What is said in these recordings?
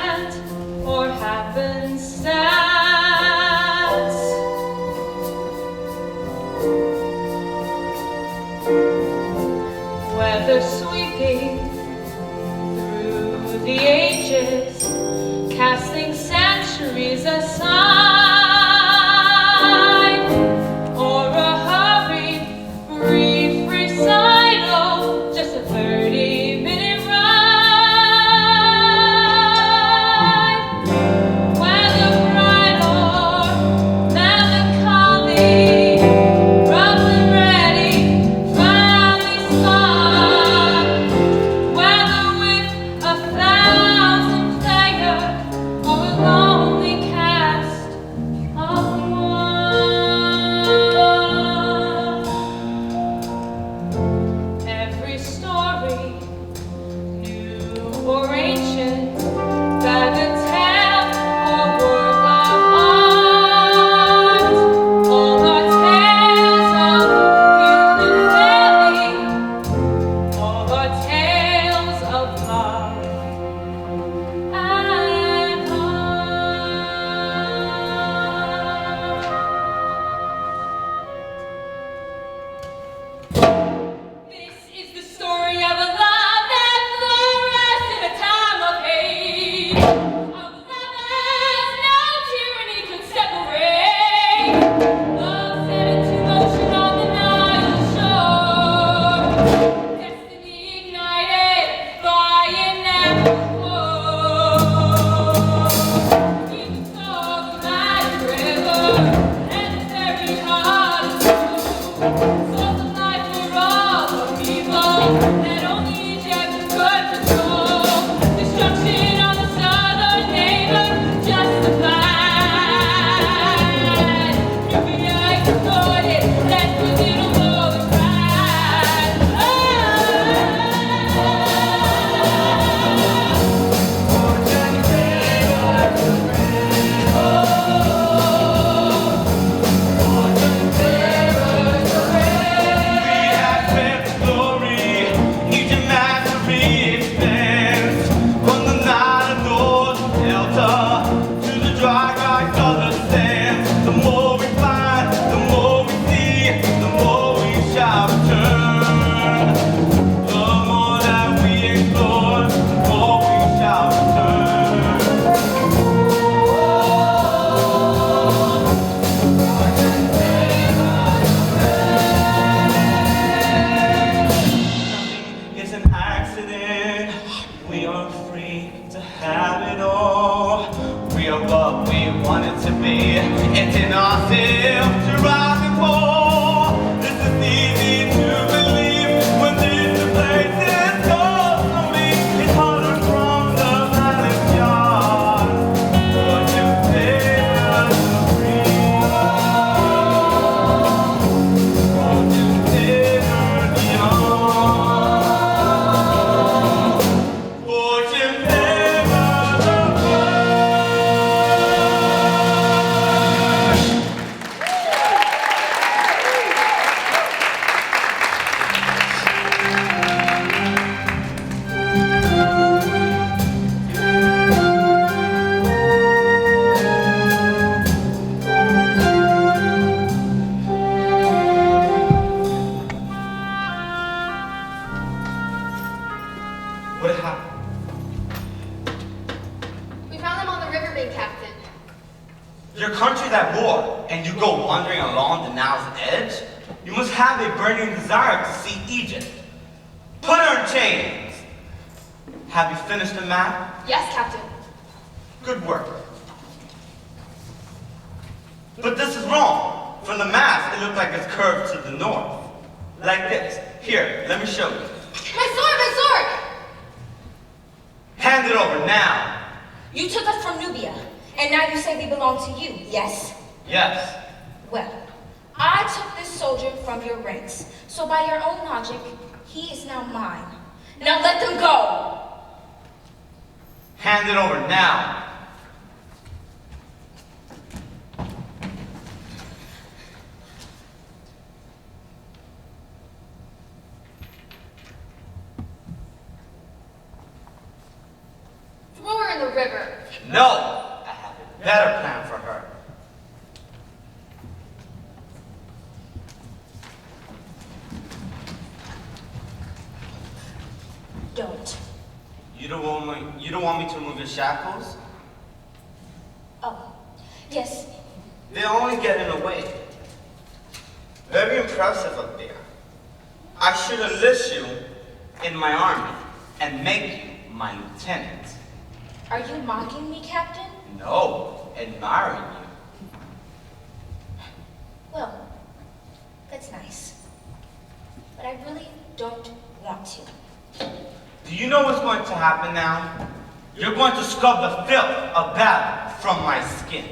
chance or happenstance, whether sweeping through the ages, casting centuries aside, or a hurried, brief recital, just a 30-minute ride. Whether bright or melancholy, rough and ready, finally spun. Whether with a thousand players or a lonely cast of one. Every story, new or ancient, whether tale or work of art, all are tales of youth and failing, all are tales of love and heart. This is the story of a love that flourished in a time of hate. Of lovers no tyranny could separate. Love set into motion on the Nile shore. Destiny ignited by an apple core. You saw the magic river and the very heart of truth. Source of life for all of people that only Egypt could control. Destruction on the southern neighbor justified. Nubia exploited, left with little more than pride. It's an accident. We are free to have it all. We are what we wanted to be. It's in ourselves to rise and fall. This is easy to believe when this place is close to me. It's harder from the palace yard. Would you take us free? Would you take us beyond? Fortune never the What happened? We found them on the riverbank, Captain. Your country's at war, and you go wandering along the Nile's edge? You must have a burning desire to see Egypt. Put her in chains. Have you finished the map? Yes, Captain. Good work. But this is wrong. From the map, it looks like it's curved to the north. Like this. Here, let me show you. My sword! My sword! Hand it over now. You took us from Nubia, and now you say we belong to you, yes? Yes. Well, I took this soldier from your ranks, so by your own logic, he is now mine. Now let them go! Hand it over now. Throw her in the river. No, I have a better plan for her. Don't. You don't want me to remove your shackles? Oh, yes. They only get in the way. Very impressive up there. I should enlist you in my army and make you my lieutenant. Are you mocking me, Captain? No, admiring you. Well, that's nice. But I really don't want to. Do you know what's going to happen now? You're going to scrub the filth of battle from my skin.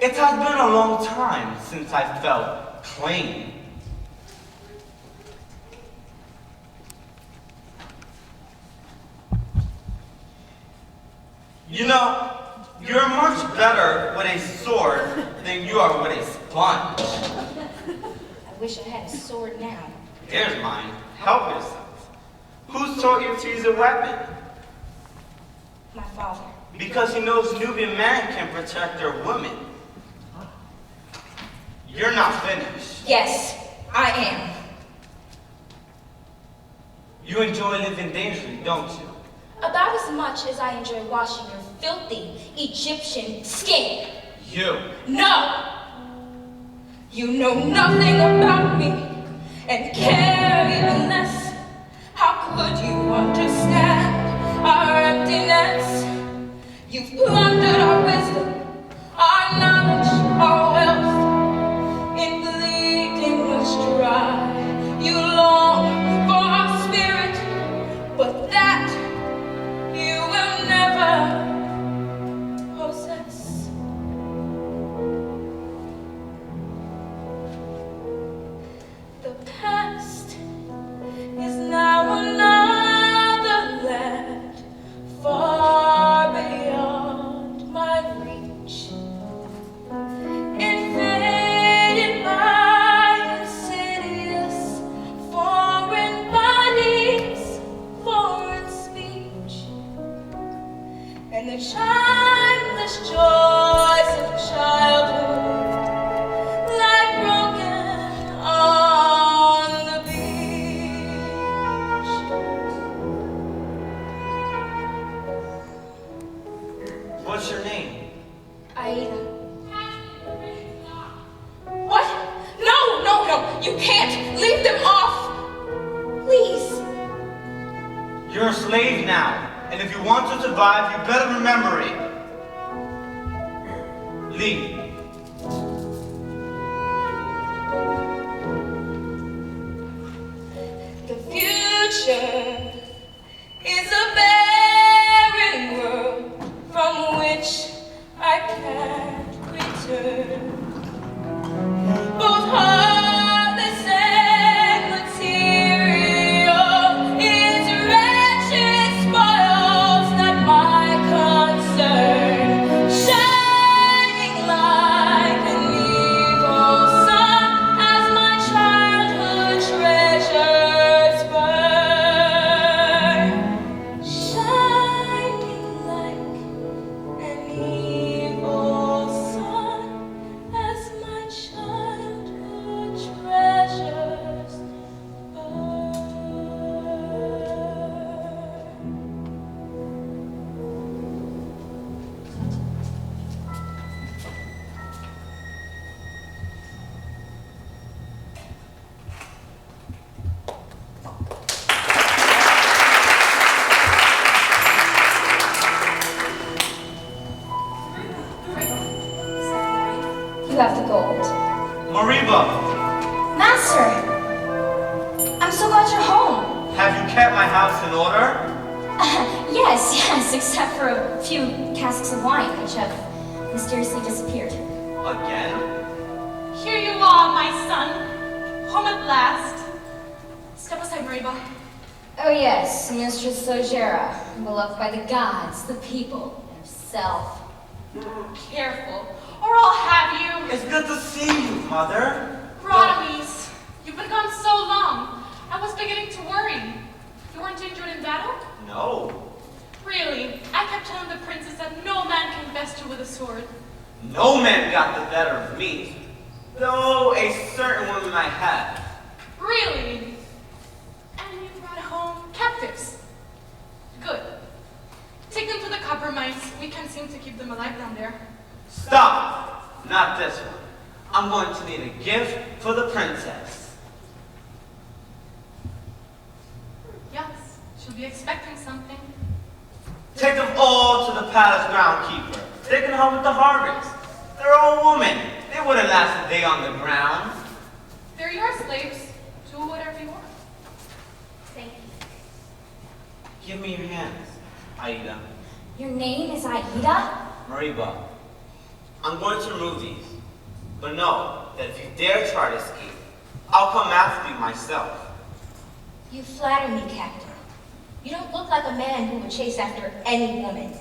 It has been a long time since I felt clean. You know, you're much better with a sword than you are with a sponge. I wish I had a sword now. Here's mine. Help yourself. Who taught you to use a weapon? My father. Because he knows Nubian men can protect their women. You're not finished. Yes, I am. You enjoy living dangerously, don't you? About as much as I enjoy washing your filthy Egyptian skin. You. No! You know nothing about me and care even less. How could you understand our emptiness? You've plundered our wisdom, our knowledge, our wealth. In bleeding us dry, you long for our spirit, but that you will never possess. The past is now another land, far beyond my reach, invaded by insidious foreign bodies, foreign speech, and the childless joys of childhood lie broken on the beach. What's your name? Aida. What? No, no, no, you can't. Leave them off. Please. You're a slave now, and if you want to survive, you better remember it. Leave. The future is a barren world from which I can't return. Both heartless and material is wretched spoils, not my concern. Shining like an evil sun as my childhood treasures burn. Shining like an evil sun as my childhood treasures burn. You have the gold. Mariba, Master! I'm so glad you're home. have you kept my house in order? Yes, except for a few casks of wine which have mysteriously disappeared. Again? Here you are, my son. Home at last. Step aside, Mariba. Oh yes, Mistress Sojera, beloved by the gods, the people, and herself. Careful, or I'll have you. It's good to see you, Mother. Radames, you've been gone so long. I was beginning to worry. You weren't injured in battle? No. Really, I kept telling the princess that no man sword. No man got the better of me, though a certain woman I have. Really? And you brought home captives? Good. Take them to the copper mines. We can't seem to keep them alive down there. Stop! Not this one. I'm going to need a gift for the princess. Yes, she'll be expecting something. Take them all to the palace groundkeeper. They can help with the harvest. They're all women. They wouldn't last a day on the ground. They're your slaves. Do whatever you want. Thank you. Give me your hands, Aida. Your name is Aida? Mariba, I'm going to remove these. But know that if you dare try to escape, I'll come after you myself. You flatter me, Captain. You don't look like a man who would chase after any woman.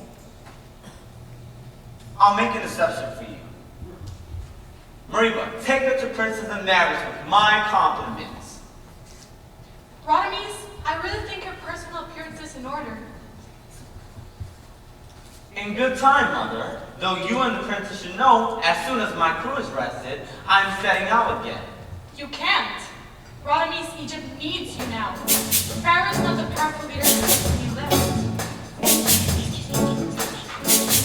I'll make an exception for you. Mariba, take her to Princess and marriage with my compliments. Radames, I really think your personal appearance is in order. In good time, Mother. Though you and the princess should know, as soon as my crew is rested, I'm setting out again. You can't. Radames, Egypt needs you now. Pharaoh's not the powerful leader he left.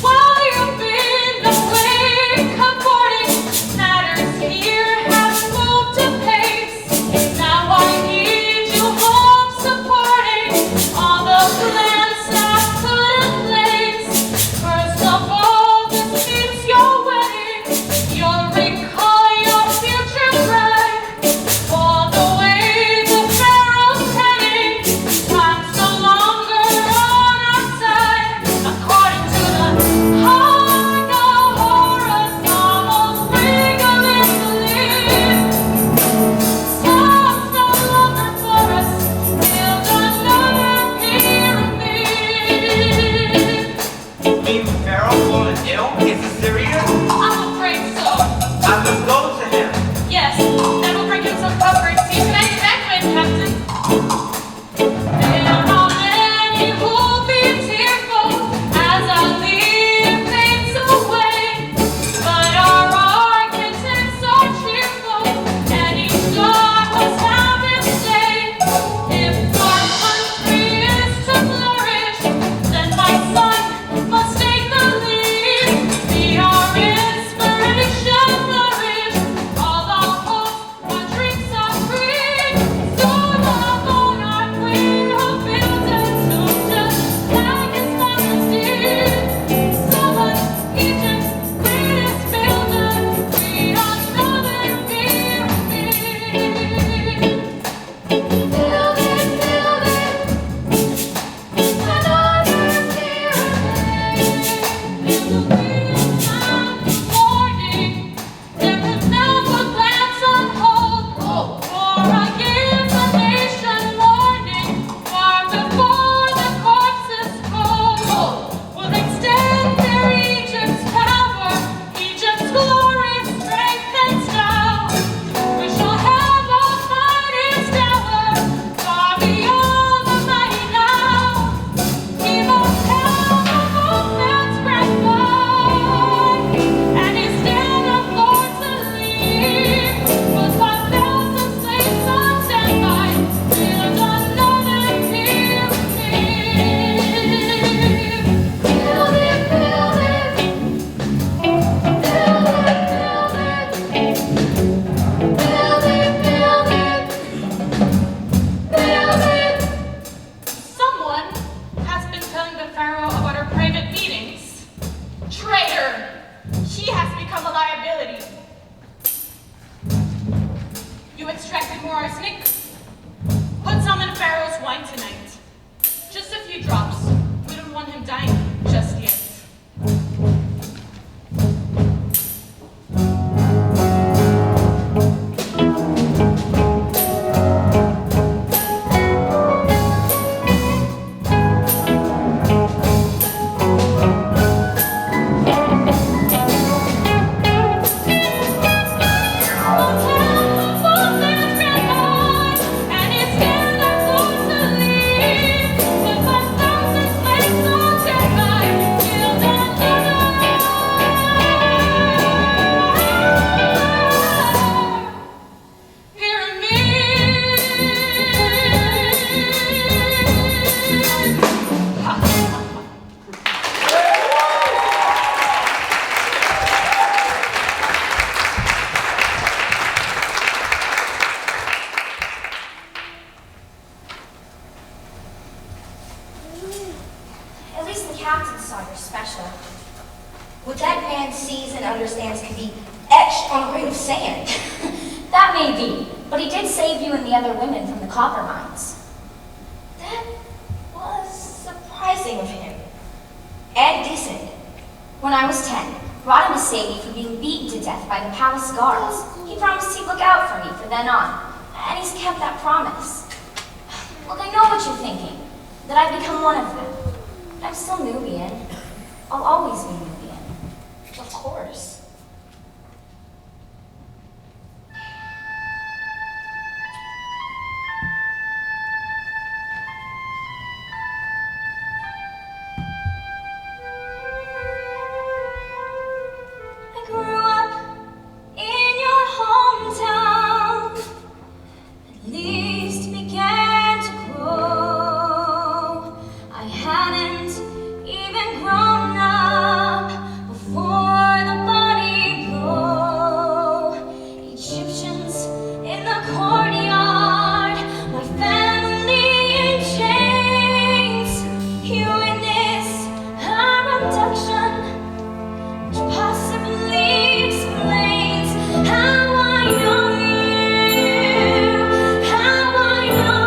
While you've been away, comforting matters here have moved apace. Now I need you home supporting all the plans I've put in place. First of all, this means your wedding. You'll recall your future bride. For the way the Pharaoh's heading, time's no longer on our side. According to the hard Horus, almost legally believed. Time's no longer for us. Build another pyramid. Mean Pharaoh fallen ill? Is it serious? I'm afraid so. I must go to him. Yes, that will bring him some comfort. See you tonight, evacuate, Captain. There are many who'll be tearful as our lead fades away. But our architects are cheerful, and each god must have its day. If our country is to flourish, then my son must take the lead. Be our inspiration, flourish. All our hopes, our dreams are free. Soon the monarch will build a tomb just like his fathers did. Solomon, Egypt's greatest builder, we are another pyramid. Build it, another pyramid. In the wheel time morning, there was never plans on hold. For I give the nation warning, far before the corpses cold will extend their Egypt's power. What that man sees and understands can be etched on a grain of sand. That may be, but he did save you and the other women from the copper mines. That was surprising of him. And decent. When I was 10, Rodimus saved me from being beaten to death by the palace guards. He promised he'd look out for me from then on, and he's kept that promise. Look, I know what you're thinking, that I've become one of them. But I'm still Nubian. I'll always be Nubian. Of course. I grew up in your hometown. At least began to grow. I hadn't even grown up before the body blow. Egyptians in the courtyard, my family in chains. You witnessed our abduction, which possibly explains how I know you, how I know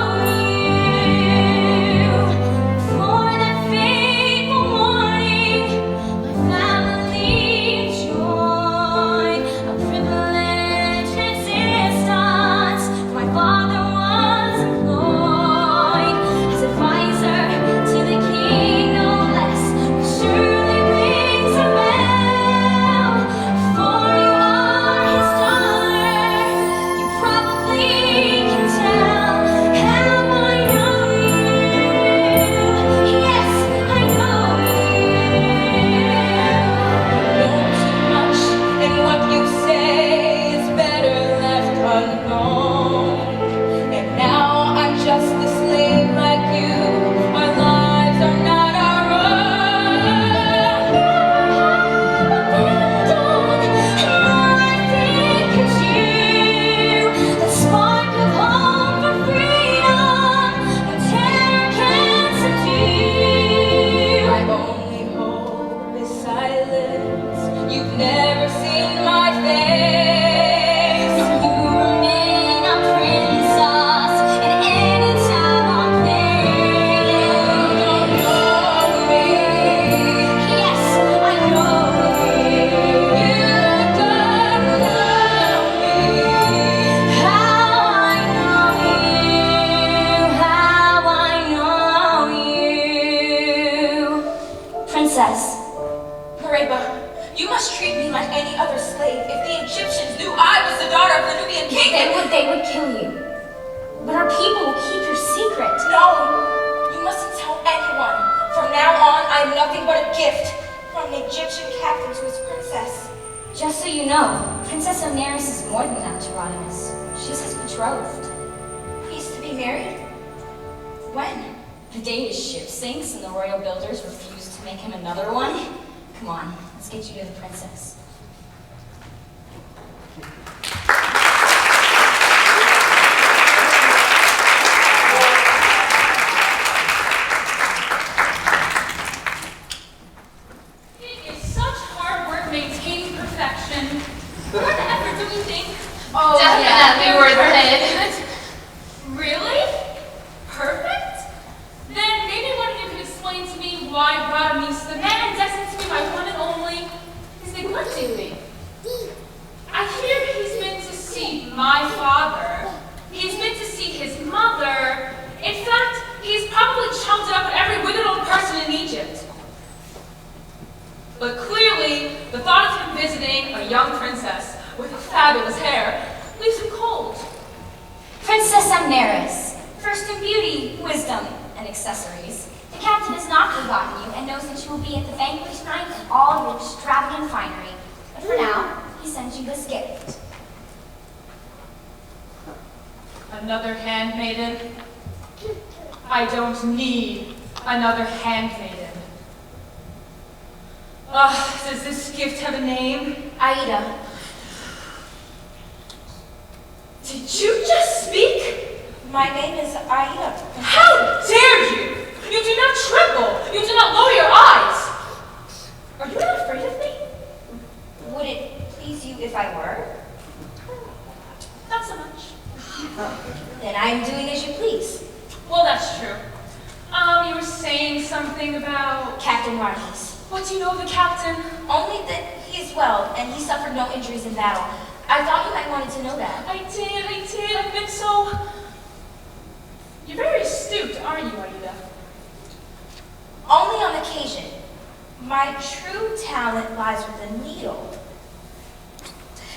you. For that fateful morning, my family enjoyed a privileged existence. My father was employed as advisor to the king, no less. But surely rings a bell, for you are his daughter. You probably can tell how I know you. Yes, I know you. Know too much, and what you say is better left unknown. And now I'm just a slave like you. Our lives are not our own. I think it's you, the spark of hope for freedom, no terror can subdue. My only hope is silence. You've never seen my face. You remain a princess in any time or place. You don't know me. Yes, I know you. You don't know me. How I know you, how I know you. Princess, Mareba, you must treat me like any other slave. If the Egyptians knew I was the daughter of the Nubian king, they would kill you. But our people will keep your secret. No, you mustn't tell anyone. From now on, I am nothing but a gift from an Egyptian captain to his princess. Just so you know, Princess Oneris is more than that to Rodimus. She's his betrothed. He's to be married? When? The day his ship sinks and the royal builders refuse to make him another one. Come on, let's get you to the princess. It is such hard work maintaining perfection. What effort do we think? Oh, Definitely worth it. Really? Perfect? Then maybe one of you could explain to me why Rodimus, the man destined to be my one and only, is neglecting me. I hear he's been to see my father. He's been to see his mother. In fact, he's probably chummed it up with every wicked old person in Egypt. But clearly, the thought of him visiting a young princess with fabulous hair leaves him cold. Princess Amneris, first in beauty, wisdom, and accessories. The captain has not forgotten you and knows that you will be at the banquet tonight in all your extravagant finery. But for now, he sends you this gift. Another handmaiden? I don't need another handmaiden. Does this gift have a name? Aida. Did you just speak? My name is Aida. How dare you! You do not tremble! You do not lower your eyes! Are you not afraid of me? if I were. Not so much. Then I am doing as you please. Well, that's true. You were saying something about... Captain Marquis. What do you know of the captain? Only that he is well, and he suffered no injuries in battle. I thought you might wanted to know that. I did. I've been so... You're very astute, aren't you, Aida? Only on occasion. My true talent lies with the needle.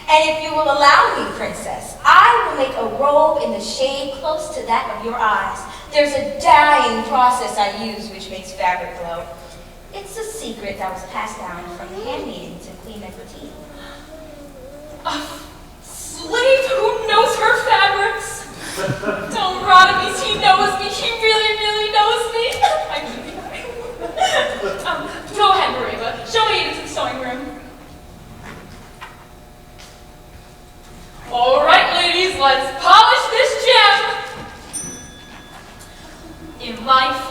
And if you will allow me, princess, I will make a robe in the shade close to that of your eyes. There's a dyeing process I use which makes fabric glow. It's a secret that was passed down from the handmaiden to Queen Nefertiti. A slave who knows her fabrics? Don't Rodimus, he knows me. He really, really knows me. Go ahead, Mariva. Show me into the sewing room. All right, ladies, let's polish this gem. In life,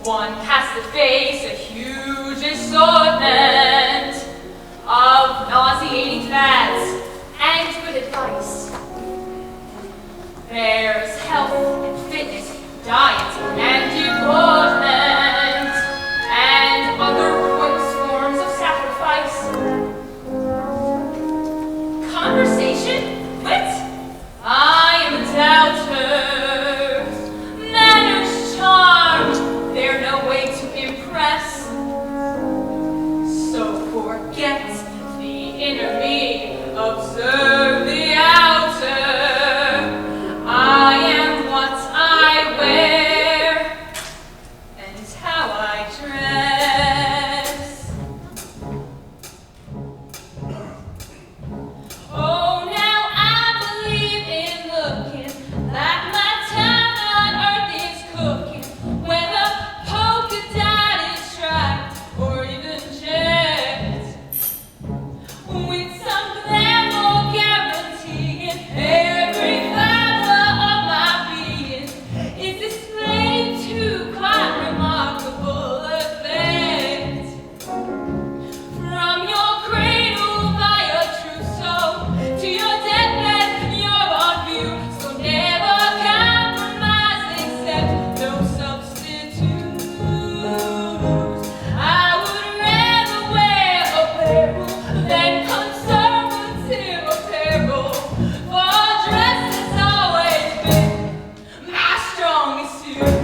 one has to face a huge assortment of nauseating fads and good advice. There's health and fitness, diet and deportment, and other gross forms of sacrifice. Conversation? Wit? I am a doubter. Manners charmed, they're no way to impress. So forget the inner me, observe the outer. I am what I wear, and how I dress. Oh, now I believe in looking like my time on earth is cooking, whether polka dotted, striped, or even checked, with some glamour guaranteeing every fiber of my being is displayed to quite remarkable effect. From your cradle by your trousseau to your deathbed, you're on view. So never compromise, accept no substitutes. I would rather wear apparel than conservative apparel, for dress has always been my strongest suit.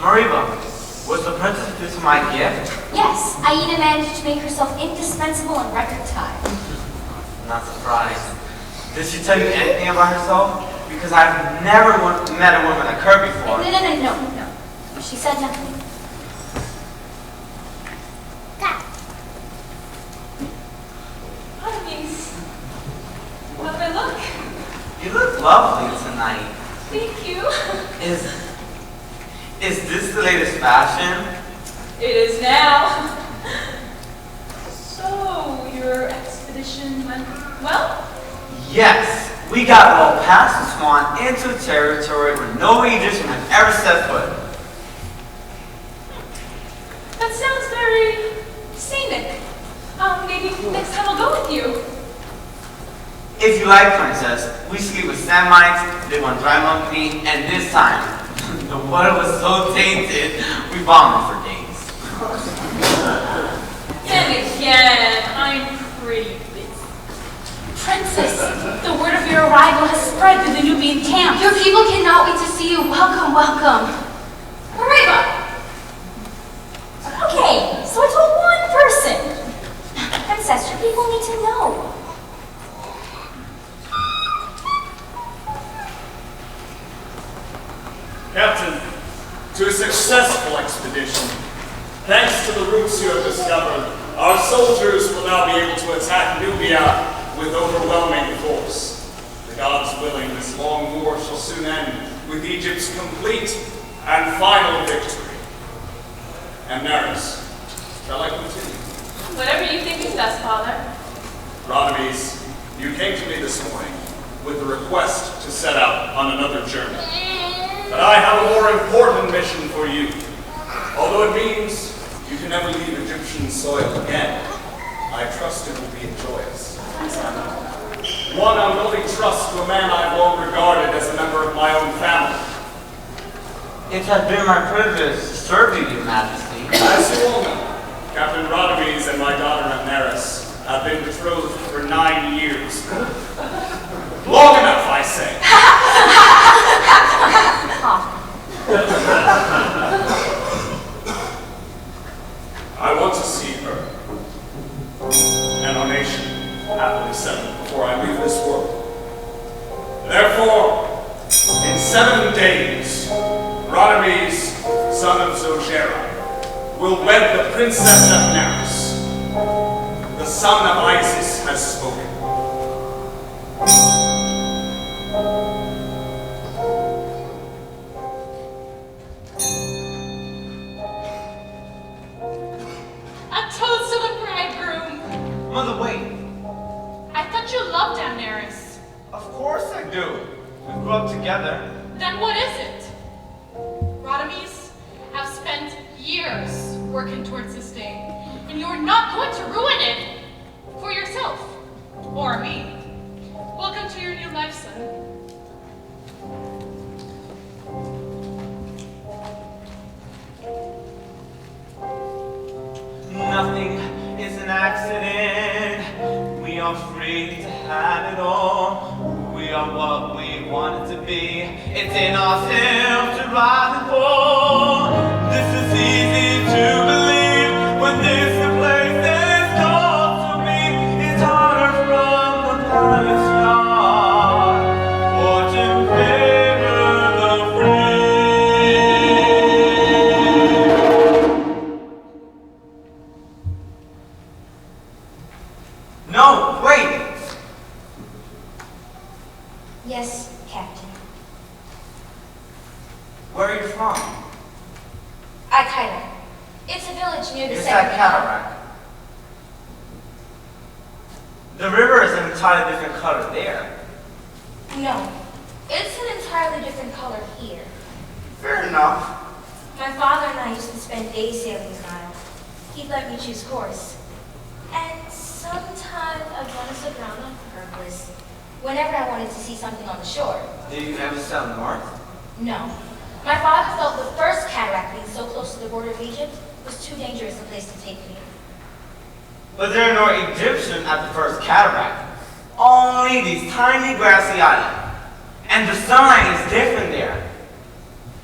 Mariva, was Was the princess due to my gift? Yes, Aida managed to make herself indispensable in record time. Not surprised. Did she tell you anything about herself? Because I've never met a woman like her before. No. She said nothing. How do I look? You look lovely tonight. Thank you. Is this the latest fashion? It is now. So, your expedition went well? Yes. We got well past the swan into a territory where no Egyptian had ever set foot. That sounds very scenic. Maybe next time I'll go with you. If you like, princess, we sleep with sand mites, live on dry monkey, and this time, the water was so tainted, we vomited for days. And again, I'm pretty busy. Princess, the word of your arrival has spread through the Nubian camp. Your people cannot wait to see you. Welcome, welcome. Arriba! Okay, so I told one person. Princess, your people need to know. Captain, to a successful expedition. Thanks to the routes you have discovered, our soldiers will now be able to attack Nubia with overwhelming force. The gods willing, this long war shall soon end with Egypt's complete and final victory. And Naris, shall I continue? Whatever you think is best, Father. Radames, you came to me this morning with a request to set out on another journey. But I have a more important mission for you. Although it means you can never leave Egyptian soil again, I trust it will be joyous. One unwilling trust to a man I've long regarded as a member of my own family. It has been my privilege to serve you, Your Majesty. As you all know, Captain Radames and my daughter Naris have been betrothed for 9 years. Long enough, I say. I want to see her and our nation happily settled before I leave this world. Therefore, in 7 days, Radames, son of Zojera, will wed the princess of Naris. The son of Isis has spoken. A toast to the bridegroom. Mother, wait. I thought you loved Daenerys. Of course I do. We grew up together. Then what is it? Radames, I've spent years working towards this day, and you're not going to ruin it for yourself or me. Welcome to your new life, son. Nothing is an accident. We are free to have it all. We are what we want it to be. It's in ourselves to rise and fall. This is easy to believe when this place is called to me. It's harder from the palace yard. Fortune favor the free. No, wait! Yes, Captain. Where are you from? Aida. It's a village near the It's center. that cataract. The river is an entirely different color there. No, it's an entirely different color here. Fair enough. My father and I used to spend days sailing the Nile. He'd let me choose course. And sometimes I'd run us aground on purpose, whenever I wanted to see something on the shore. Did you ever sail north? No. My father felt the first cataract being so close to the border of Egypt was too dangerous a place to take me. But there are no Egyptians at the first cataract. Only these tiny grassy islands. And the sunlight is different there.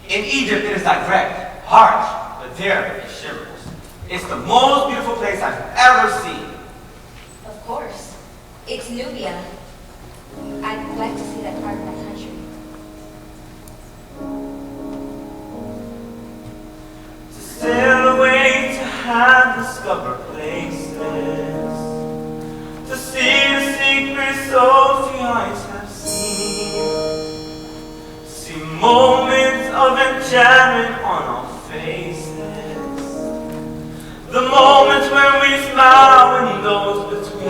In Egypt, it is direct, harsh, but dare be shivers. It's the most beautiful place I've ever seen. Of course. It's Nubia. I'd like to see that part of my country. To sail away to have discovered places. To see the secrets so few eyes have seen. See moments of enchantment on our faces. The moments when we smile and those between.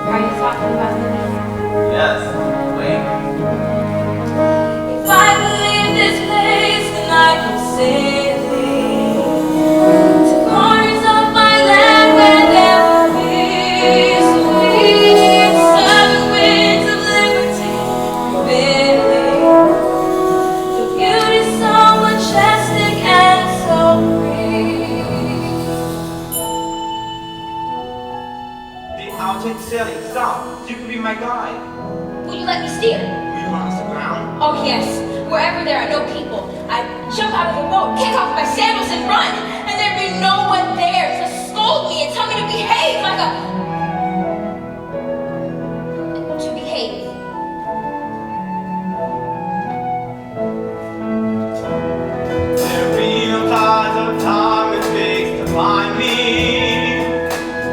Are you talking about Nubia? Yes, wait. If I believe this place, then I can sailing to corners of my land where there will be sweet southern winds of liberty filling. The beauty so majestic and so free. I'll take sailing south. You can be my guide. Will you let me steer? Will you run us aground? Oh yes. Wherever there are no people, I jump out of the boat, kick off my sandals and run. And there'd be no one there to scold me and tell me to behave like to behave. There'll be no tides of time it takes to find me.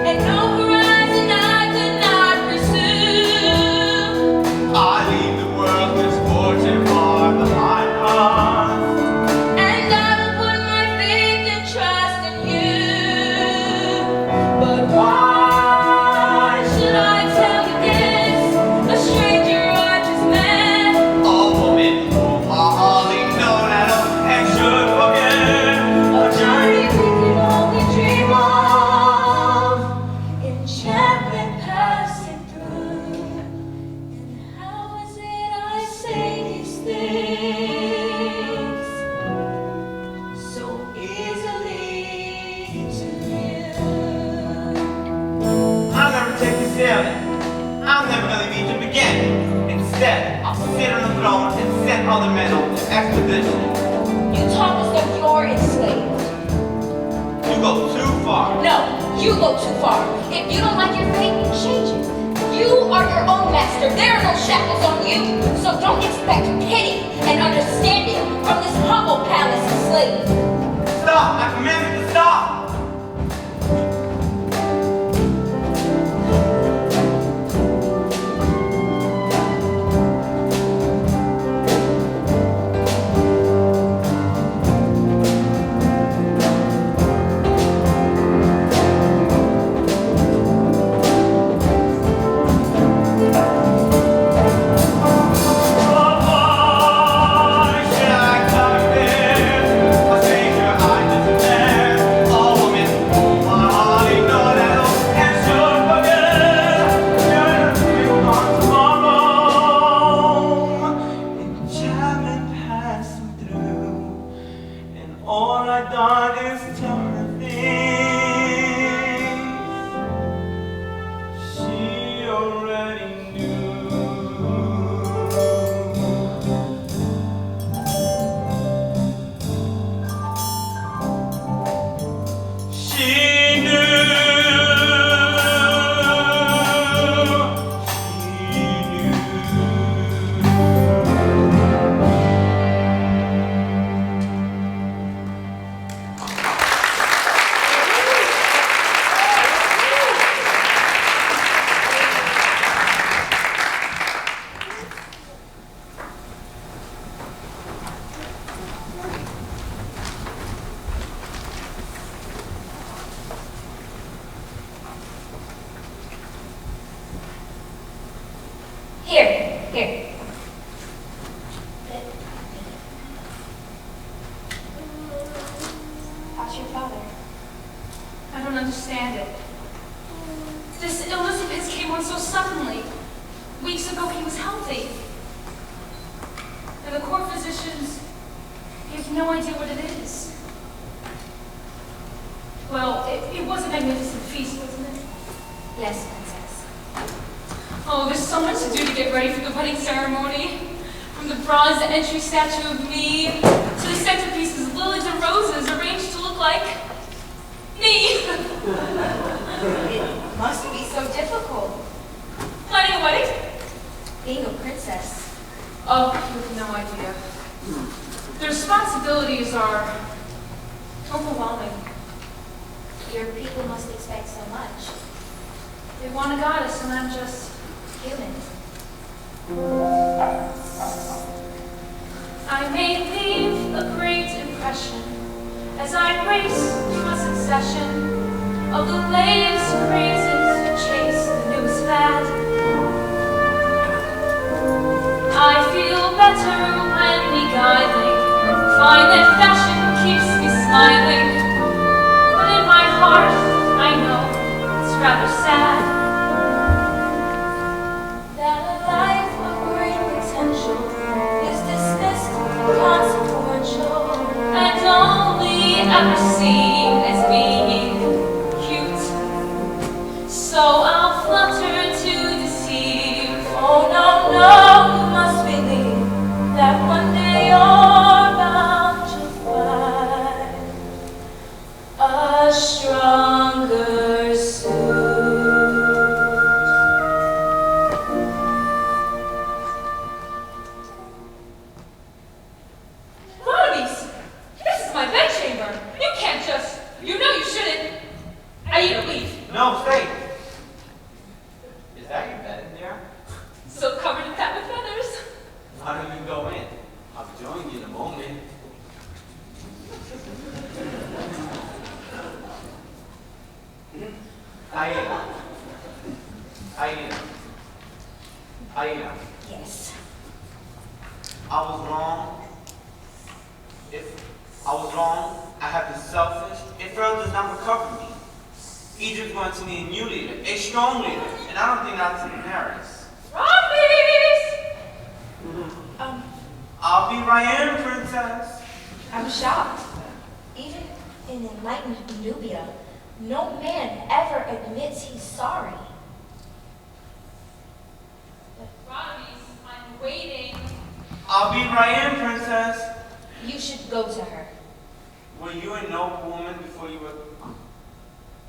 And no horizon I could not pursue. I leave the world's misfortune far behind us. And I will put my faith and trust in you. But why should I tell you this? A stranger I just met. A woman whom I hardly know that and should forget. A journey we could only dream of. Enchantment passing through. And how is it I say these things so easily to you? I'll never take you sailing. I'm never gonna leave Egypt again. Instead, I'll sit on the throne and send other men on an expedition. You talk as though you're enslaved. You go too far. No, you go too far. If you don't like your fate, change it. You are your own master. There are no shackles on you. So don't expect pity and understanding from this humble palace slave. Stop! I command you to stop! Why should I come here? A stranger I just met. A woman whom I hardly know that and should forget. You're not on tomorrow. Enchantment passing through, and all I've done is tell her things she already knew. She knew. Here. How's your father? I don't understand it. This illness of his came on so suddenly. Weeks ago he was healthy. And the court physicians, they have no idea what it is. Well, it was a magnificent feast, wasn't it? Yes, Princess. Oh, there's so much to do to get ready for the wedding ceremony. From the bronze entry statue of me, to the roses arranged to look like me. It must be so difficult, Planning a wedding? being a princess. Oh, you have no idea. The responsibilities are overwhelming. Your people must expect so much. They want a goddess, and I'm just Human. I may leave a great impression as I race through a succession of the latest crazes to chase the newest fad. I feel better when beguiling, find that fashion keeps me smiling, but in my heart I know it's rather sad That a life of great potential is dismissed consequential. and only ever seen as being cute. So I'll flutter to deceive. Oh no, no, you must believe that one day you're bound to find a stronger suit. Barnaby's, this is my bedchamber. You can't just, you know you shouldn't. Aida, leave. No, stay. Is that your bed in there? So covered in that with feathers. Why don't you go in? I'll join you in a moment. Aida. Aida. Aida. Yes. I was wrong. If I was wrong, I have been selfish. Israel does not recover me. Egypt's going to need a new leader, a strong leader, and I don't think that's in Paris. Barnaby's! I'll be right in, princess. I'm shocked. Even in enlightened Nubia, no man ever admits he's sorry. Barnaby's, I'm waiting. I'll be right in, princess. You should go to her. Were you a noble woman before you were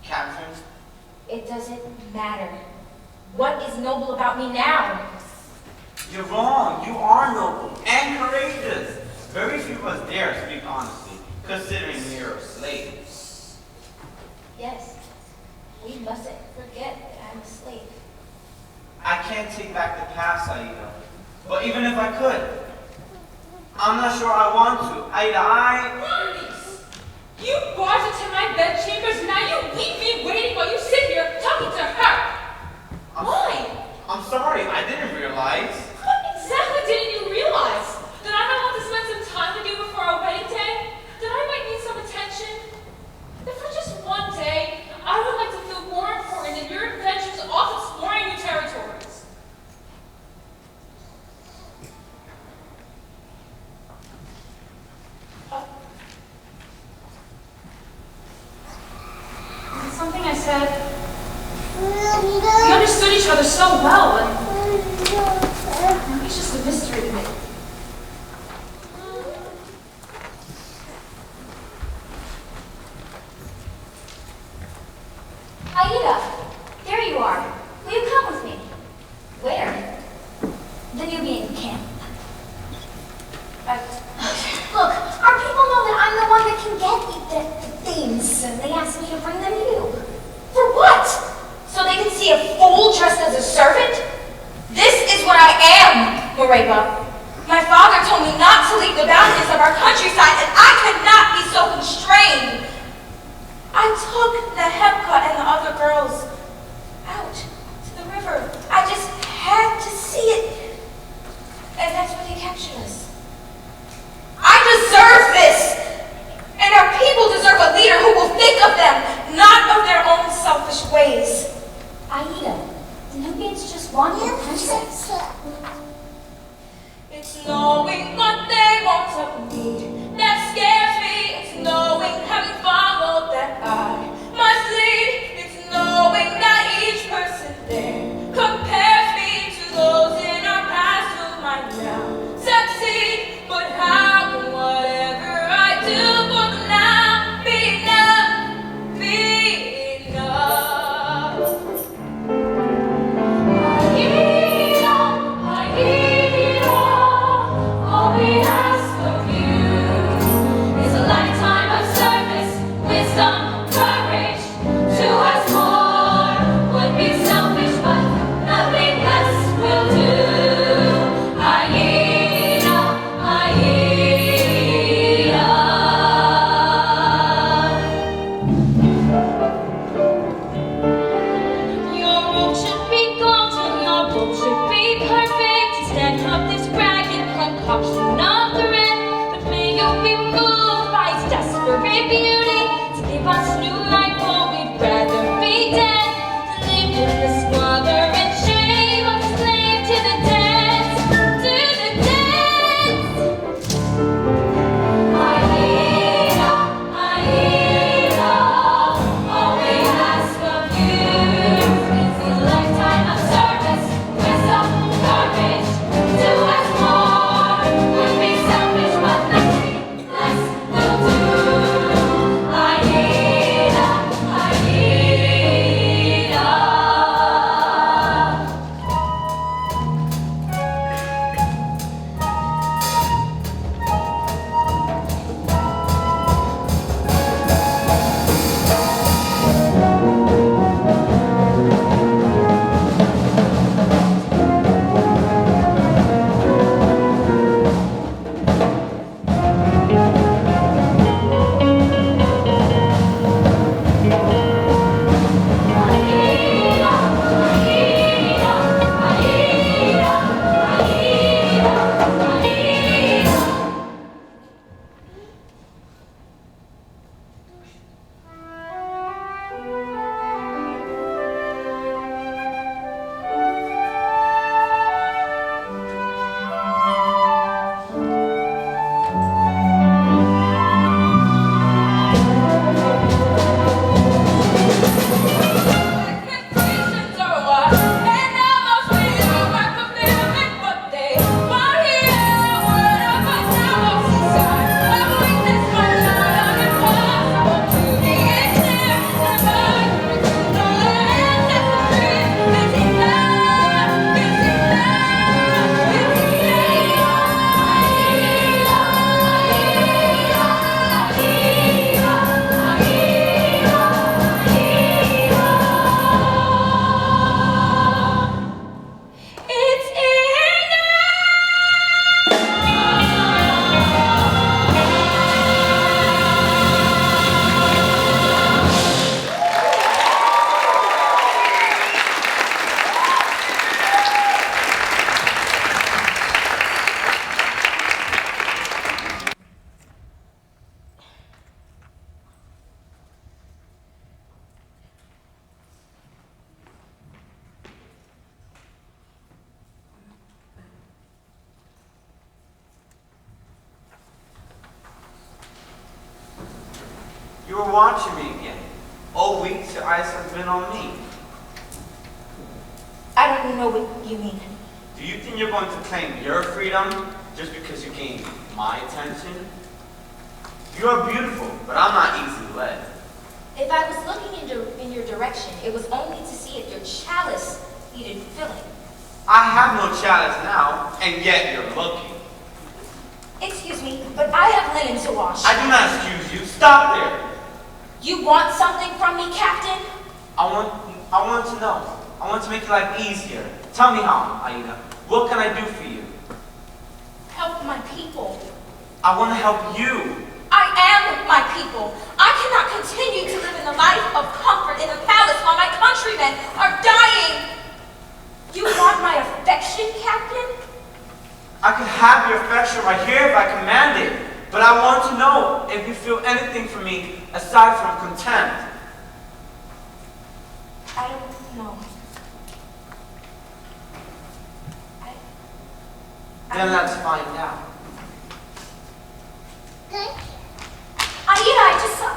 captured? It doesn't matter. What is noble about me now? You're wrong. You are noble and courageous. Very few of us dare speak honestly, considering you're a slave. Yes, we mustn't forget that I'm a slave. I can't take back the past, Aida. But even if I could, I'm not sure I want to. Aida, Barnaby's! You barged into my bedchambers and now you leave me waiting while you sit here talking to her. Why? I'm sorry. I didn't realize. What exactly didn't you realize? That I might want to spend some time with you before our wedding day? That I might need some attention? That for just one day, I would like to feel more important in your adventures off exploring new territories. Something I said, we understood each other so well, and it's just a mystery to me. Aida, there you are. Will you come with me? Where? The Nubian camp. Look, our people know that I'm the one that can get the things, and they asked me to bring them you. For what? So they can see a fool dressed as a servant? This is what I am, Moreba. My father told me not to leave the boundaries of our countryside, and I could not be so constrained. I took Nehebka and the other girls out to the river. I just had to see it. And that's why they captured us. I deserve this! And our people deserve a leader who will think of them, not of their own selfish ways. Aida, the Nubians just want your princess. It's knowing what they want of me that scares me. It's knowing having followed that I must lead. It's knowing that each person there compares me to those in our past who might now succeed. But how can whatever I do for them now be moved by his desperate beauty. To give us new life, oh, we'd rather be dead than live in the squalor and shame of a slave to the dance, to the dance. Aida, Aida, all we ask of you is a lifetime of service, wisdom, courage. To ask more would be selfish, but nothing less will do. Aida, Aida. Expectations are what, and almost we are like a myth, but they were here. What of us now of inside? A weakness, but not impossible to be clear. The mind returns all lands and the dream is enough, is enough, is It's You were watching me again. All week, your eyes have been on me. I don't know what you mean. Do you think you're going to claim your freedom just because you gained my attention? You are beautiful, but I'm not easily led. If I was looking in your direction, it was only to see if your chalice needed filling. I have no chalice now, and yet you're looking. Excuse me, but I have linen to wash. I do not excuse you. Stop there. You want something from me, Captain? I want to know. I want to make your life easier. Tell me how, Aida. What can I do for you? Help my people. I want to help you. I am my people. I cannot continue to live in a life of comfort in a palace while my countrymen are dying. You want my affection, Captain? I could have your affection right here if I command it, but I want to know if you feel anything for me aside from contempt. I don't know. Then let's find out. Aida, I just saw...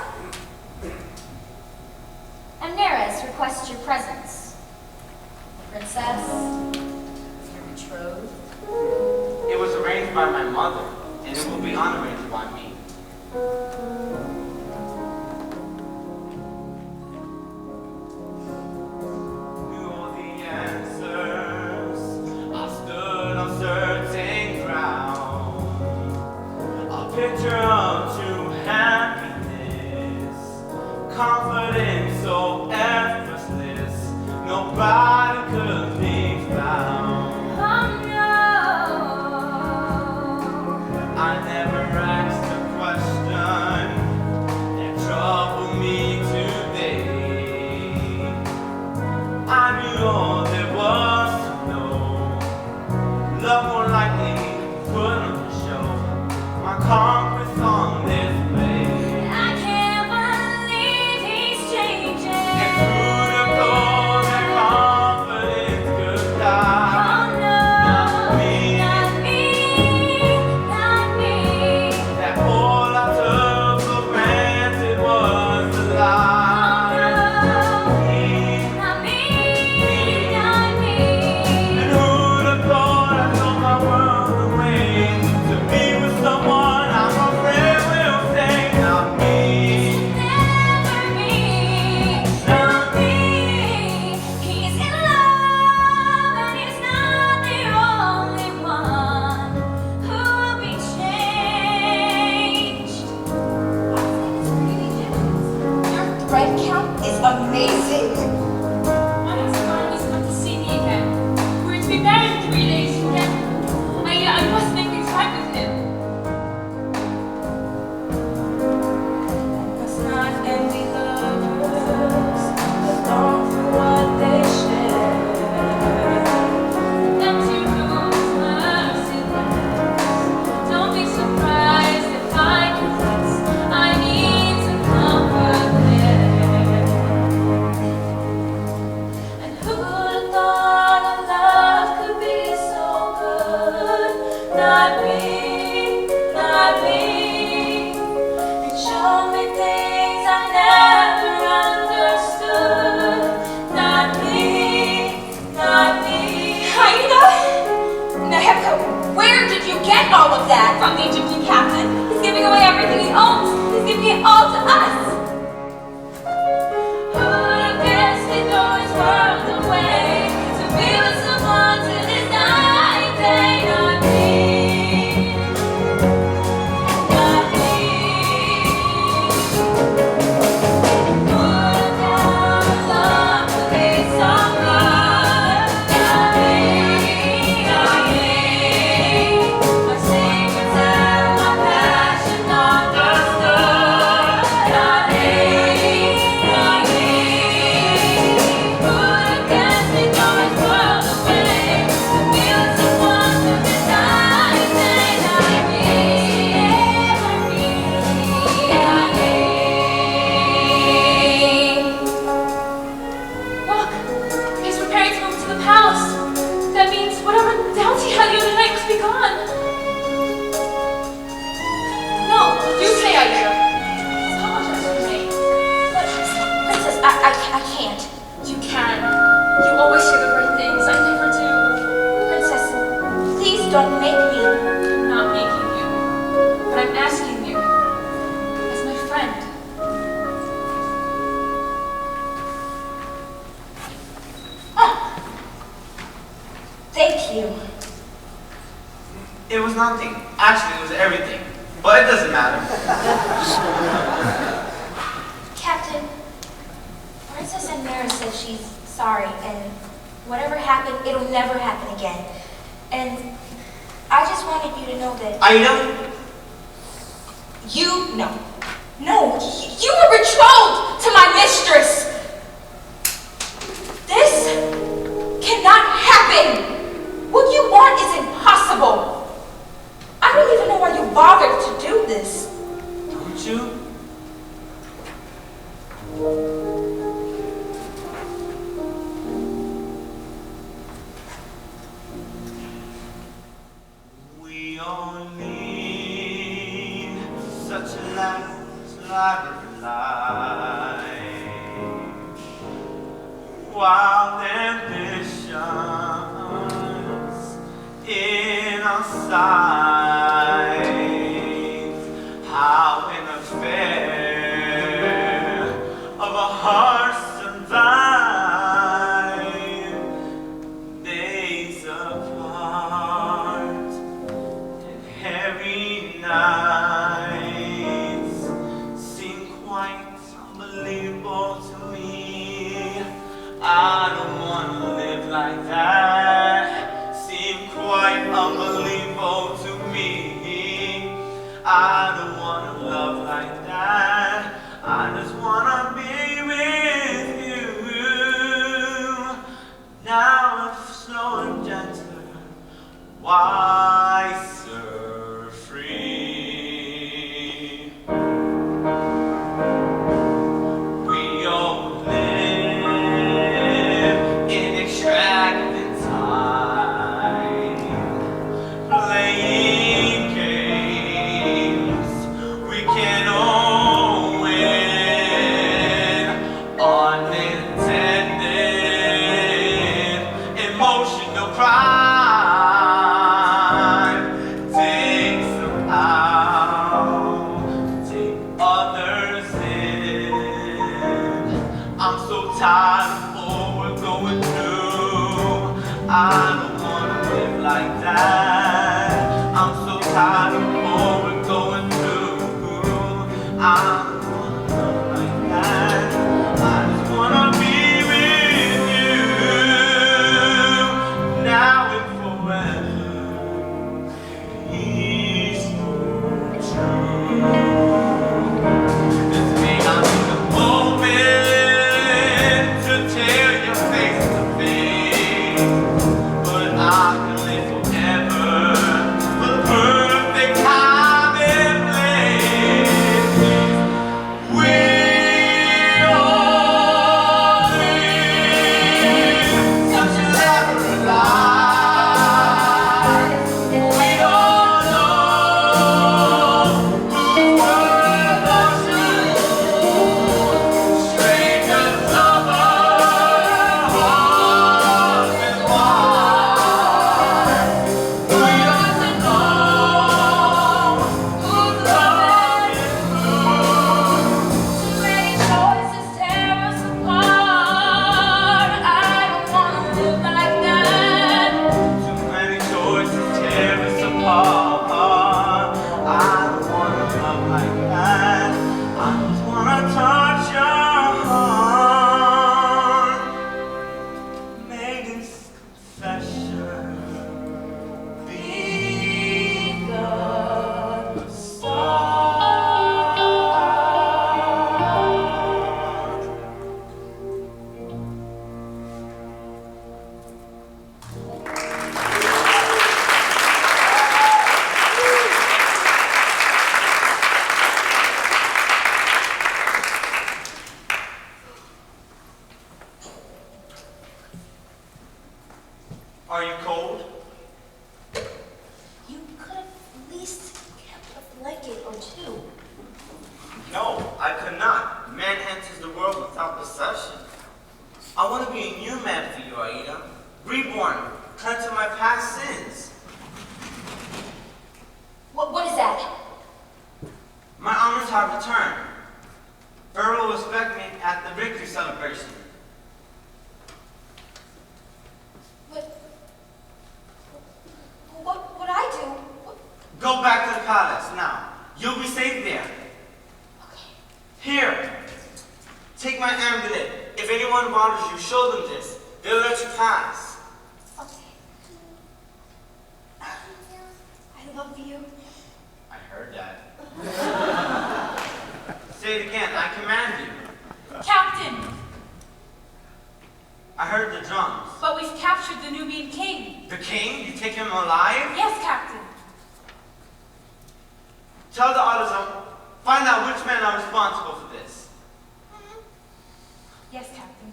Amneris requests your presence. Princess, your betrothed. It was arranged by my mother, and it will be unarranged by me. Knew all the answers. I stood on certain ground. A picture of true happiness, confidence so effortless, nobody could be found. I never asked a question that troubled me today. I knew all there was to know. Love more likely put on the show. My conquest on amazing. I asked Barnabas to come to see me again. We're to be married in 3 days together. I must make things right with him. Must not envy lovers that long for what they share. That you lose merciless. Don't be surprised if I confess I need some comfort there. And who would have thought of love could be so good? Not me, not me. It showed me things I never understood. Not me, not me. Aida? Nehemka, where did you get all of that? From the Egyptian captain. He's giving away everything he owns. He's giving it all to us. Who would have guessed he'd throw his world away to be with someone to this night day? Not me, not me. Who would have thought love could be so good? Not me, not me. My secrets and my passion understood. Not me, not me. Who would have guessed he'd throw his world away to be with someone to this night day? Not me, not me, not me. Look, he's preparing to move to the palace. That means whatever doubts he had the other night must be gone. No, you say Aida. Apologize to me. Princess, I can't. You can. You always say the right things. I never do. Princess, please don't make me. I'm not making you, but I'm asking you as my friend. Thank you. It was nothing. Actually, it was everything. But it doesn't matter. Captain, Princess Amira says she's sorry, and whatever happened, it'll never happen again. And I just wanted you to know that Aida? you, no, you were betrothed to my mistress. This cannot happen. What you want is impossible. I don't even know why you bothered to do this. Don't you? We all lead such a lavish life, wild ambitions in our sight. How in a fair of a heart survive days apart and heavy nights seem quite unbelievable to me. I don't want to live like that. Seem quite unbelievable to me. I don't want to love like that. I just want to be with you. Now I'm slow and gentle, wiser, free. We all live in extravagant time, playing games we can all too. No, I could not. Man enters the world without perception. I want to be a new man for you, Aida. Reborn, cleansed of my past sins. What is that? My armors have returned. Pharaoh will expect me at the victory celebration. What would I do? Go back to the palace now. You'll be safe there. Okay. Here, take my amulet. If anyone bothers you, show them this. They'll let you pass. Okay. I love you. I heard that. Say it again. I command you. Captain, I heard the drums. but we've captured the Nubian king. The king? You take him alive? Yes, Captain. Tell the others, find out which men are responsible for this. Yes, Captain.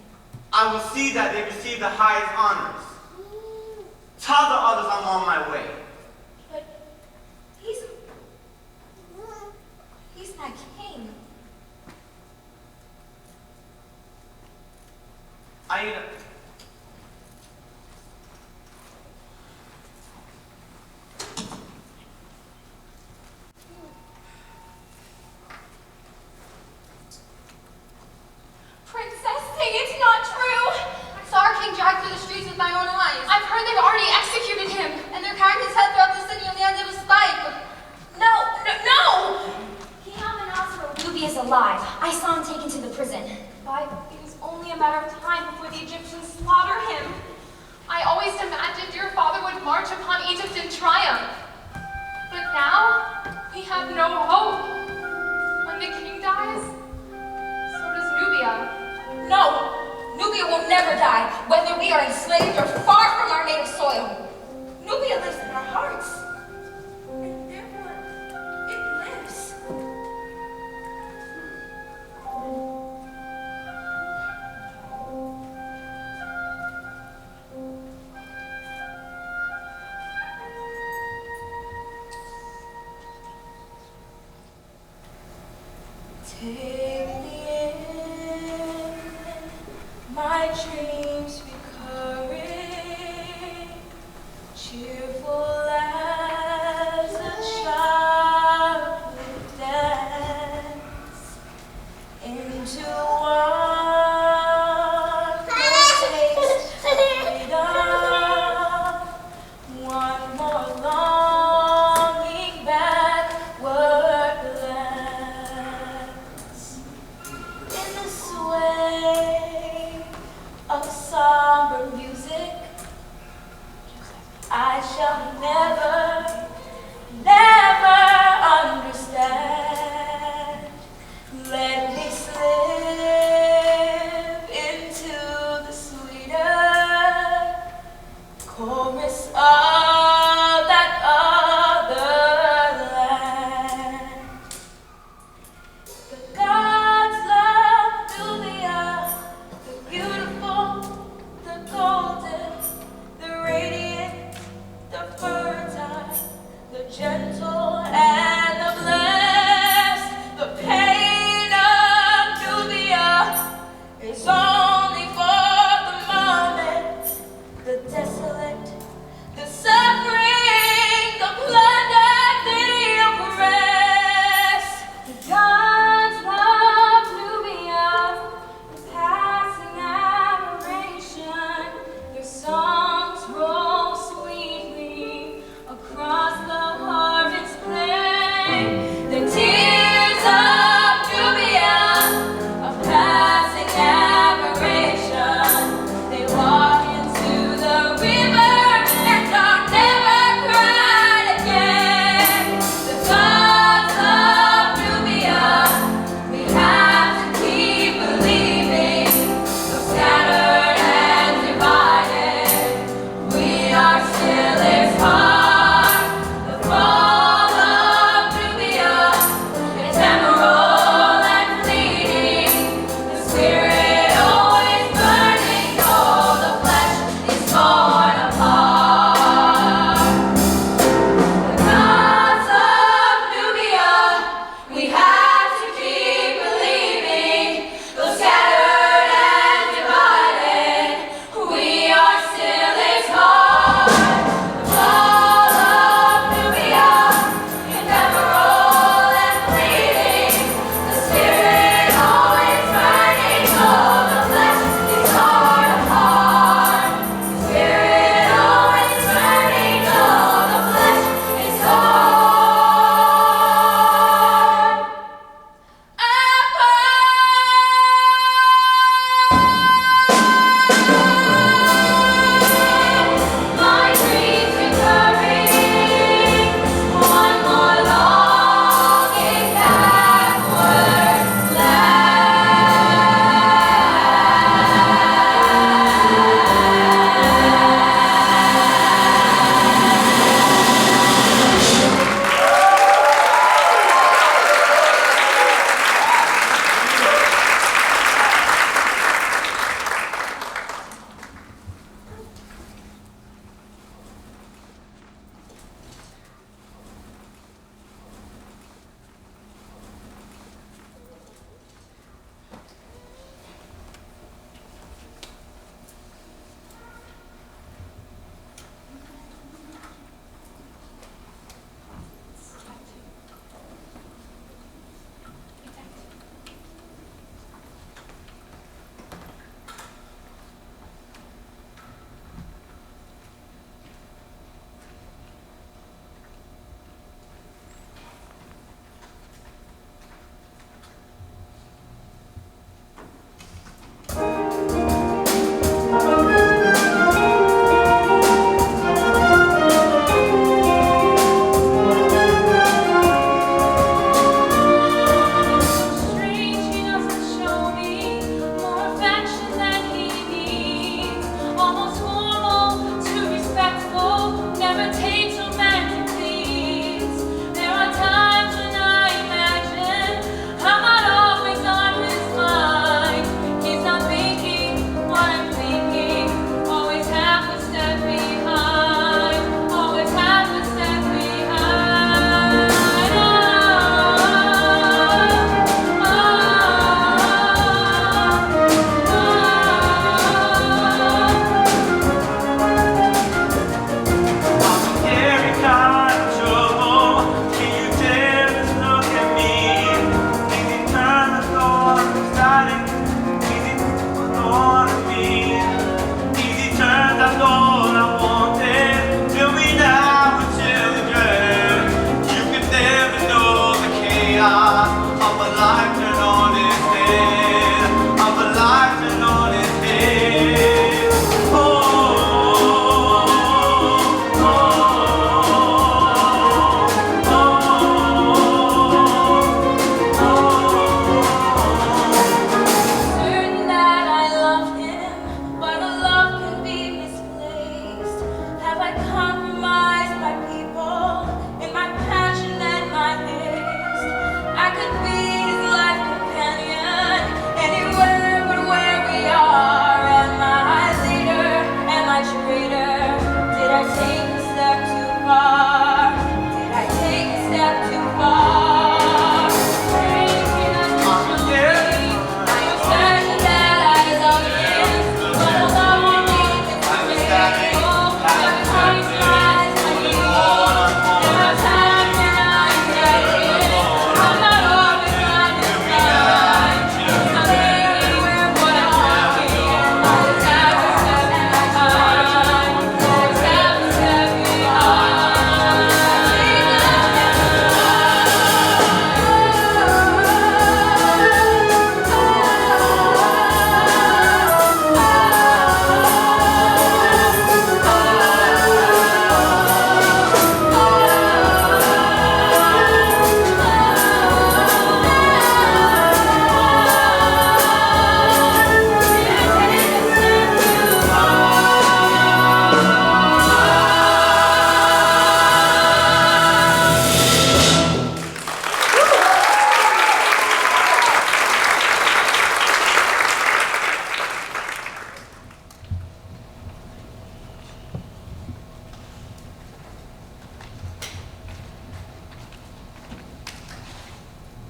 I will see that they receive the highest honors. Tell the others I'm on my way. But he's my king. Aida. Princess, say it's not true. I saw our king dragged through the streets with my own eyes. I've heard they've already executed him, and they're carrying his head throughout the city on the end of a spike. No! King Amenhotep Ruby is alive. I saw him taken to the prison. But it was only a matter of time before the Egyptians slaughter him. I always imagined your father would march upon Egypt in triumph. But now, we have no hope. When the king dies, so does Nubia. No! Nubia will never die, whether we are enslaved or far from our native soil. Nubia lives in our hearts. And therefore, it lives. Take me in, my dreams recurring, cheerful as a child would dance into one taste freedom, one more longing backward glance. In the sway of somber music, of a life turned on its head, of a life turned on its head. Certain that I love him, but a love can be misplaced. Have I compromised my people in my passion and my haste? I could be his life companion anywhere but where we are. Am I leader? Am I traitor? Did I take a step too far? Did I take a step too far?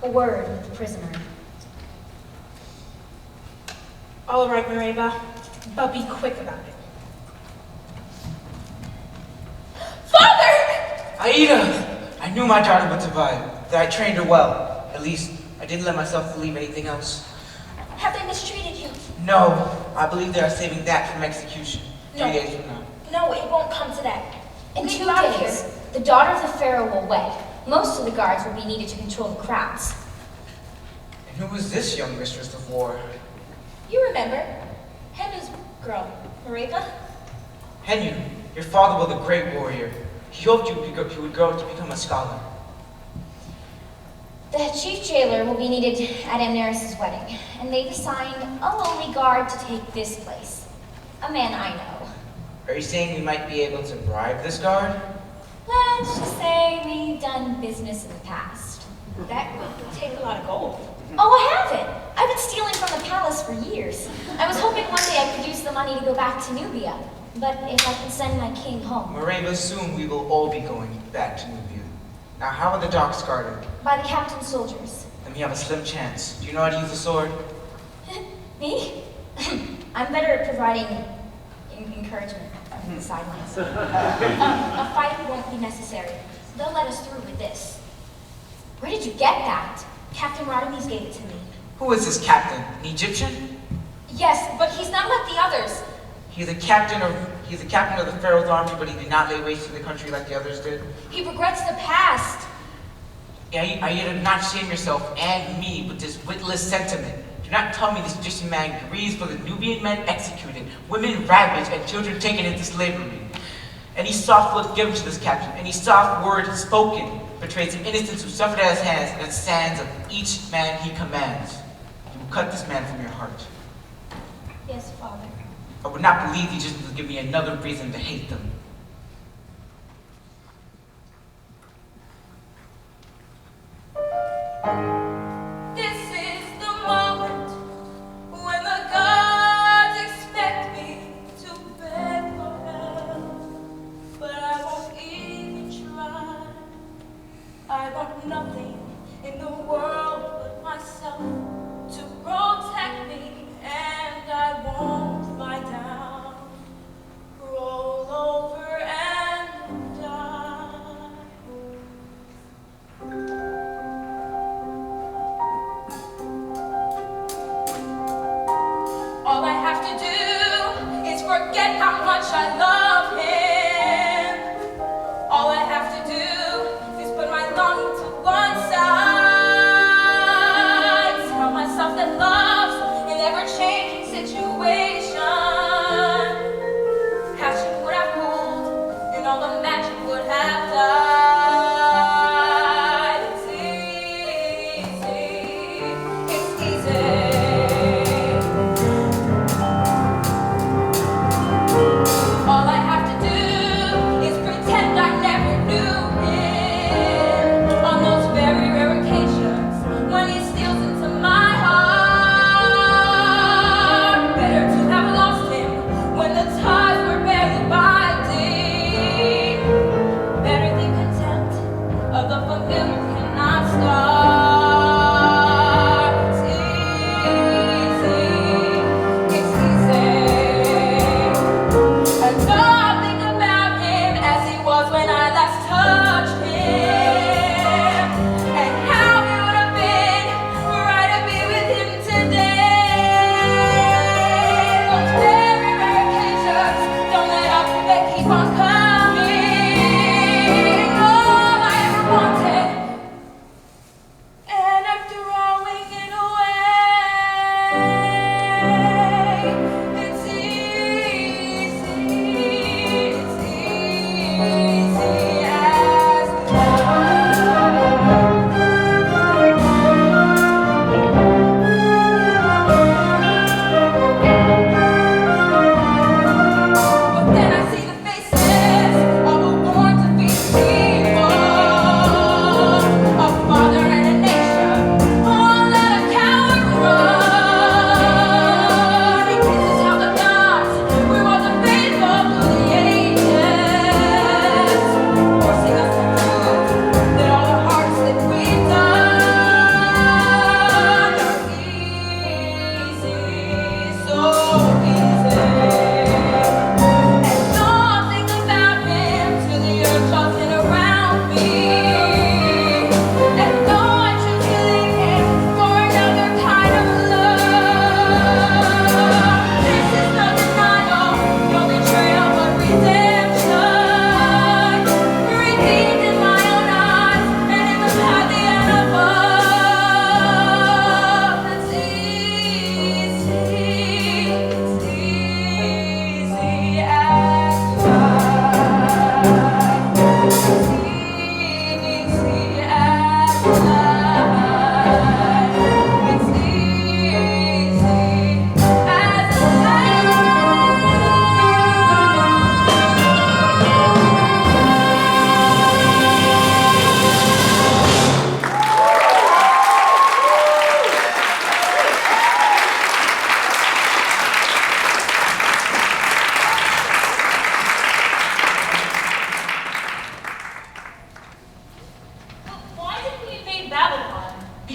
A word with the prisoner. All right, Mireva, but be quick about it. Father! Aida! I knew my daughter would survive, that I trained her well. At least, I didn't let myself believe anything else. Have they mistreated you? No, I believe they are saving that from execution. No. 3 days from now. No, it won't come to that. In Leave 2 him out of days, here. the daughter of the pharaoh will wed. Most of the guards will be needed to control the crowds. And who was this young mistress of war? You remember? Henna's girl, Mireva? Henu, your father was a great warrior. He hoped you would grow to become a scholar. The chief jailer will be needed at Amneris' wedding, and they've assigned a lowly guard to take this place. A man I know. Are you saying we might be able to bribe this guard? Let's just say we've done business in the past. That would take a lot of gold. Oh, I have it! I've been stealing from the palace for years. I was hoping one day I'd produce the money to go back to Nubia. But if I can send my king home. Moreva, soon we will all be going back to Nubia. Now, how are the docks guarded? By the captain's soldiers. Then we have a slim chance. Do you know how to use a sword? Me? I'm better at providing encouragement from the sidelines. A fight won't be necessary. They'll let us through with this. Where did you get that? Captain Radames gave it to me. Who is this captain? An Egyptian? Yes, but he's not like the others. He's a captain of the Pharaoh's army, but he did not lay waste to the country like the others did. He regrets the past. Aida, do not shame yourself and me with this witless sentiment. Do not tell me this Egyptian man grieves for the Nubian men executed, women ravaged, and children taken into slavery. Any soft look given to this captain, any soft word spoken, betrays the innocents who suffered at his hands and the sands of each man he commands. You will cut this man from your heart. Yes, Father. I would not believe the Egyptians would give me another reason to hate them. This is the moment when the gods expect me to beg for help, but I won't even try. I want nothing in the world but myself to protect me, and I won't lie down, roll over and die. All I have to do is forget how much I love him. All I have to do is put my longing to one side.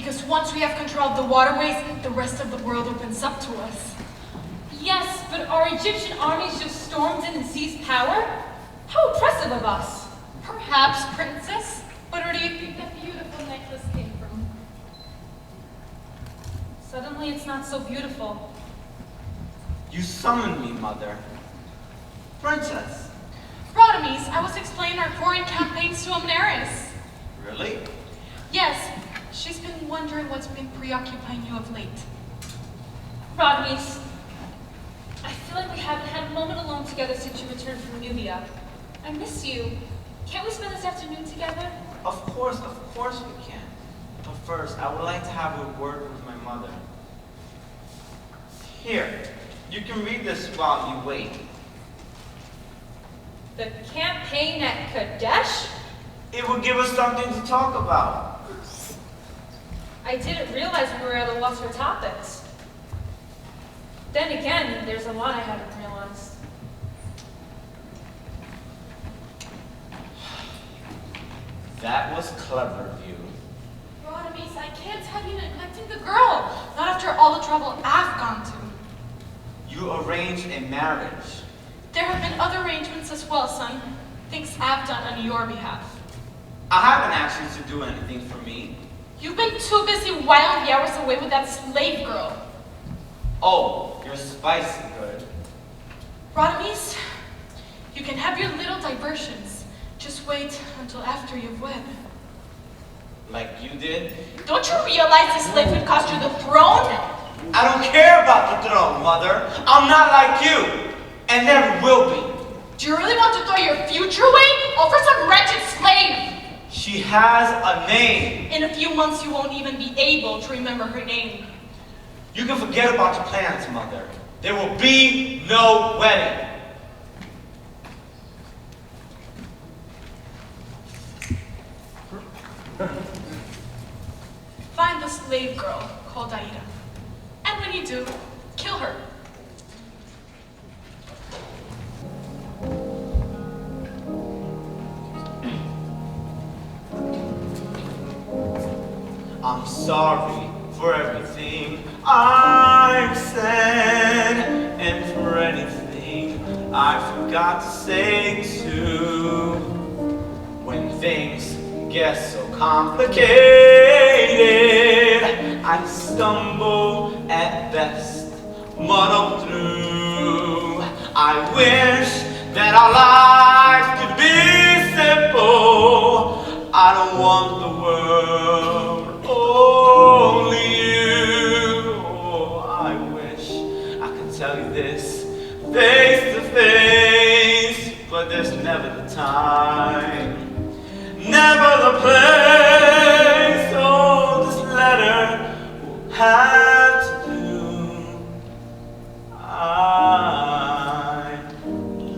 Because once we have control of the waterways, the rest of the world opens up to us. Yes, but our Egyptian armies just stormed in and seized power? How oppressive of us. Perhaps, princess. But where do you think that beautiful necklace came from? Suddenly it's not so beautiful. You summoned me, Mother. Princess. Rhodames, I was explaining our foreign campaigns to Amneris. Really? Yes, she's been wondering what's been preoccupying you of late. Rhodames, I feel like we haven't had a moment alone together since you returned from Nubia. I miss you. Can't we spend this afternoon together? Of course we can. But first, I would like to have a word with my mother. Here, you can read this while you wait. The campaign at Kadesh? It will give us something to talk about. I didn't realize we were at a loss for topics. Then again, there's a lot I haven't realized. That was clever of you. Rhodames, I can't have you neglecting the girl. Not after all the trouble I've gone to. You arranged a marriage. There have been other arrangements as well, son. Things I've done on your behalf. I haven't asked you to do anything for me. You've been too busy whiling the hours away with that slave girl. Oh, you're spicy good. Rhodames, you can have your little diversions. Just wait until after you've wed. Like you did? Don't you realize this slave could cost you the throne? I don't care about the throne, Mother. I'm not like you, and never will be. Do you really want to throw your future away over some wretched slave? She has a name. In a few months, you won't even be able to remember her name. You can forget about your plans, Mother. There will be no wedding. Find the slave girl called Aida. And when you do, kill her. I'm sorry for everything I've said and for anything I forgot to say too. When things get so complicated, I stumble at best, muddle through. I wish that our lives could be simple. I don't want the world, only you. Oh, I wish I could tell you this face to face, but there's never the time, never the place. Oh, this letter will have to do. I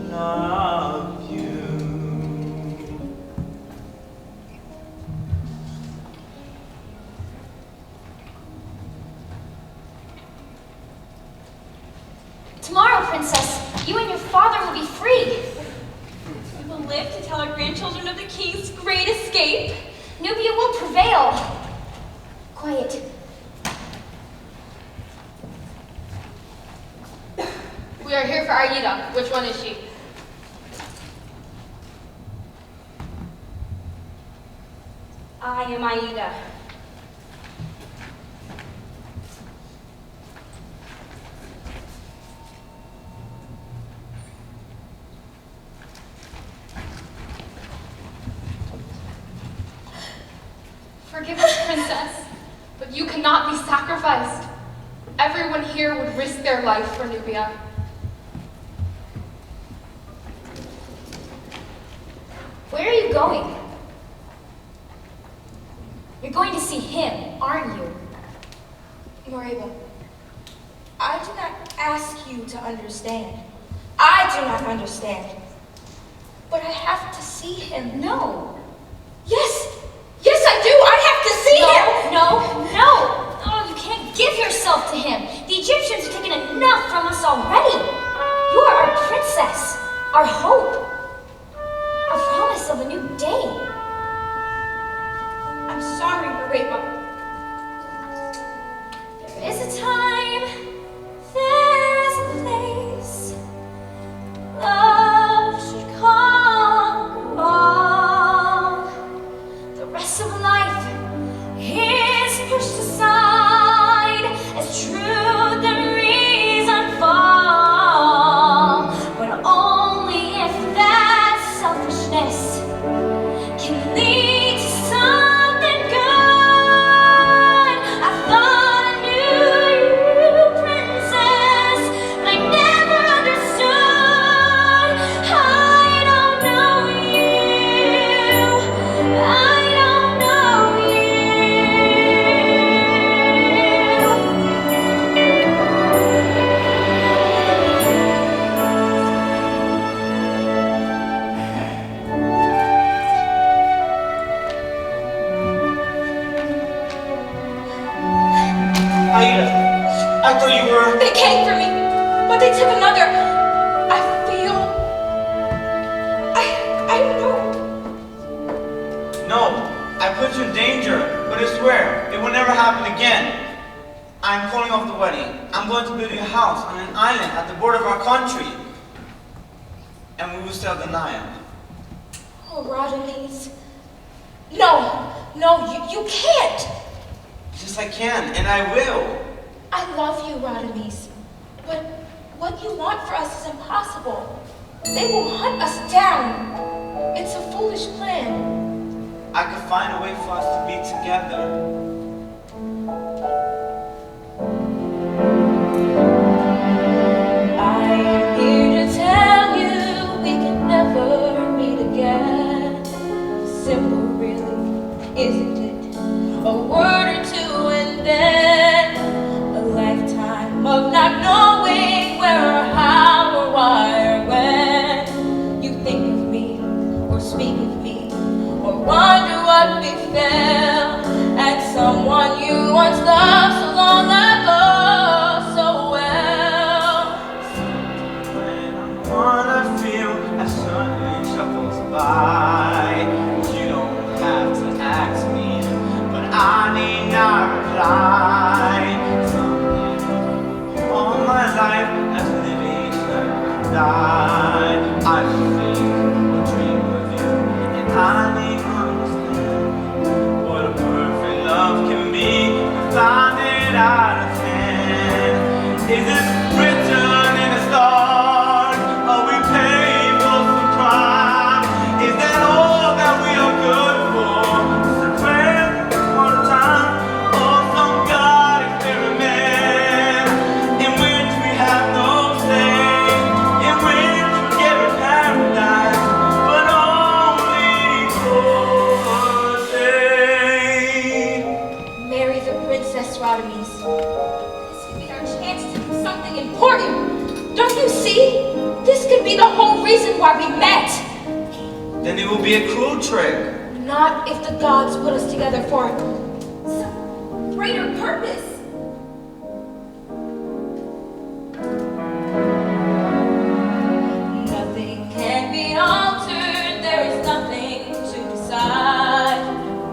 love you. Tomorrow, Princess, you and your father will be free. We will live to tell our grandchildren of the king's great escape. Nubia will prevail. Quiet. We are here for Aida. Which one is she? I am Aida. Forgive us, princess, but you cannot be sacrificed. Everyone here would risk their life for Nubia. Where are you going? You're going to see him, aren't you? Moreba, I do not ask you to understand. I do not understand. But I have to see him. No. Yes, yes I do. I have to see him. No. Oh, you can't give yourself to him. The Egyptians have taken enough from us already. You are our princess, our hope, our promise of a new day. I'm sorry, Moreba. Aida, I thought you were... They came for me, but they took another. I feel... I don't know. No, I put you in danger, but I swear, it will never happen again. I'm calling off the wedding. I'm going to build a house on an island at the border of our country. And we will sail the Nile. Oh, Rodimus. No, you can't. Yes, I can, and I will. I love you, Rodimus. But what you want for us is impossible. They will hunt us down. It's a foolish plan. I could find a way for us to be together. I am here to tell you we can never meet again. Simple, really, isn't it? A word or two and then a lifetime of not knowing where or how or why or when you think of me or speak of me or wonder what befell and someone you once loved so long ago so well. When I wanna feel as suddenly shuffles by, you don't have to ask me, but I need not reply. Something all my life as living and die. I think or dream of you, and I need to understand what a perfect love can be. If I did out of 10, is it written in the stars? Are we paying for some crime? Is that all that we are good for? Just a plan one time, or some God experiment in which we have no say, in which we get a paradise, but only for a day. Marry the Princess Rodimus. This could be our chance to do something important. Don't you see? This could be the whole reason why we met. Then it will be a cruel trick. Not if the gods put us together for some greater purpose. Nothing can be altered, there is nothing to decide.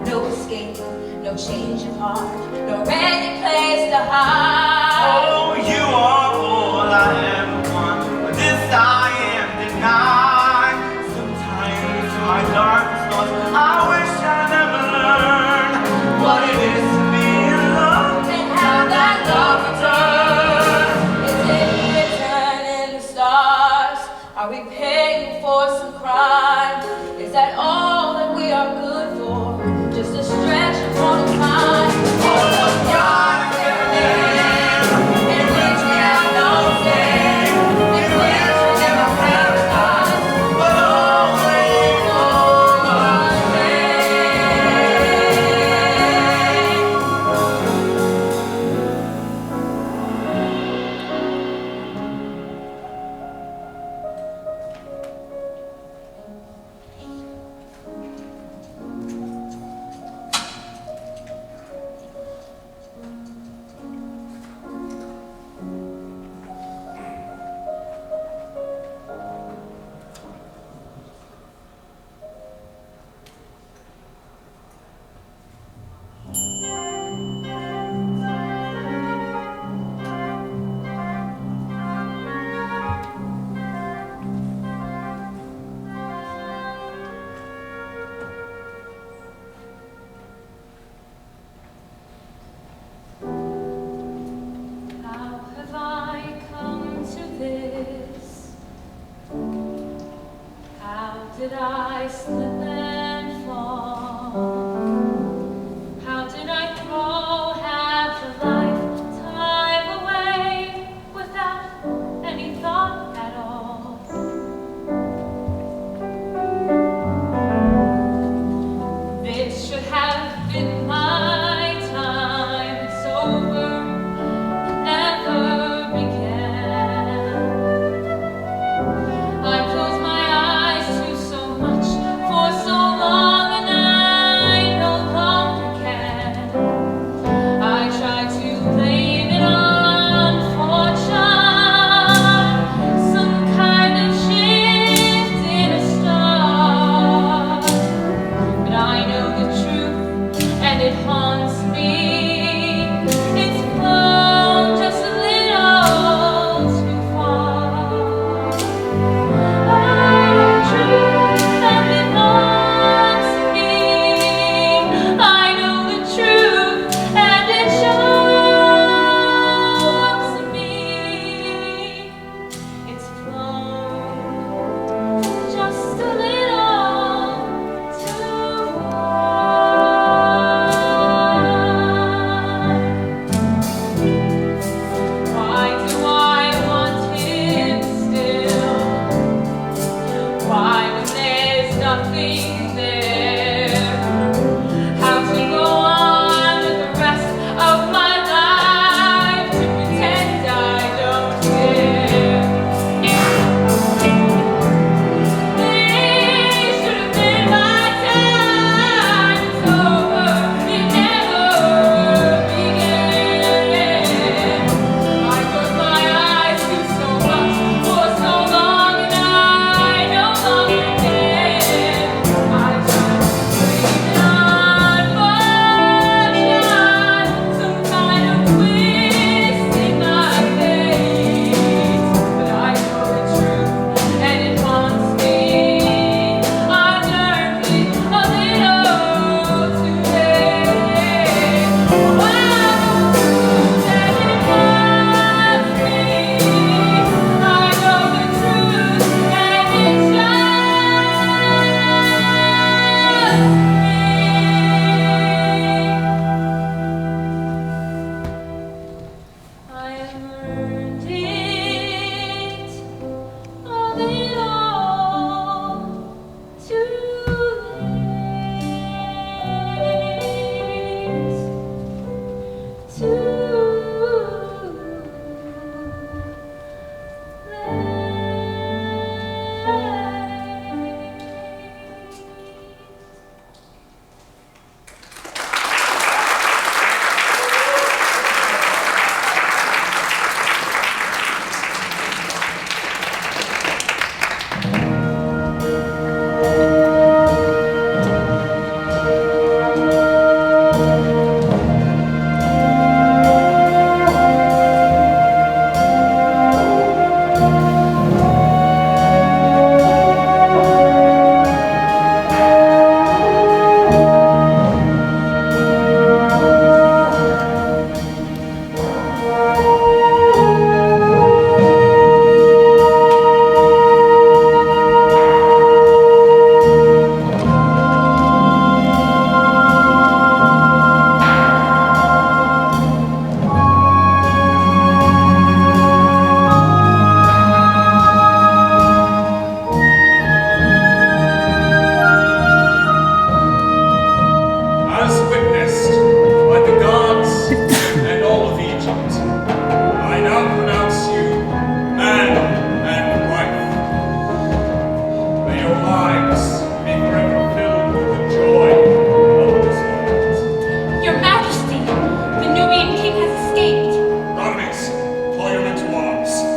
No escape, no change of heart, no any place to hide. Oh, you are all I ever want, but this I am denied. Sometimes in my darkest thoughts, I wish I never learned what it is to be in love And have that love return. Is it written in the stars? Are we paying for some crime? Is that all that we are good for? Just a stretch of mortal time. Oh, God, in which we have no say, in which we never paradise, but only for a day. How have I come to this? How did I slip and fall? How did I throw half a lifetime away without any thought at all? This should have been my time. It's over. Never began. I close my eyes to so much for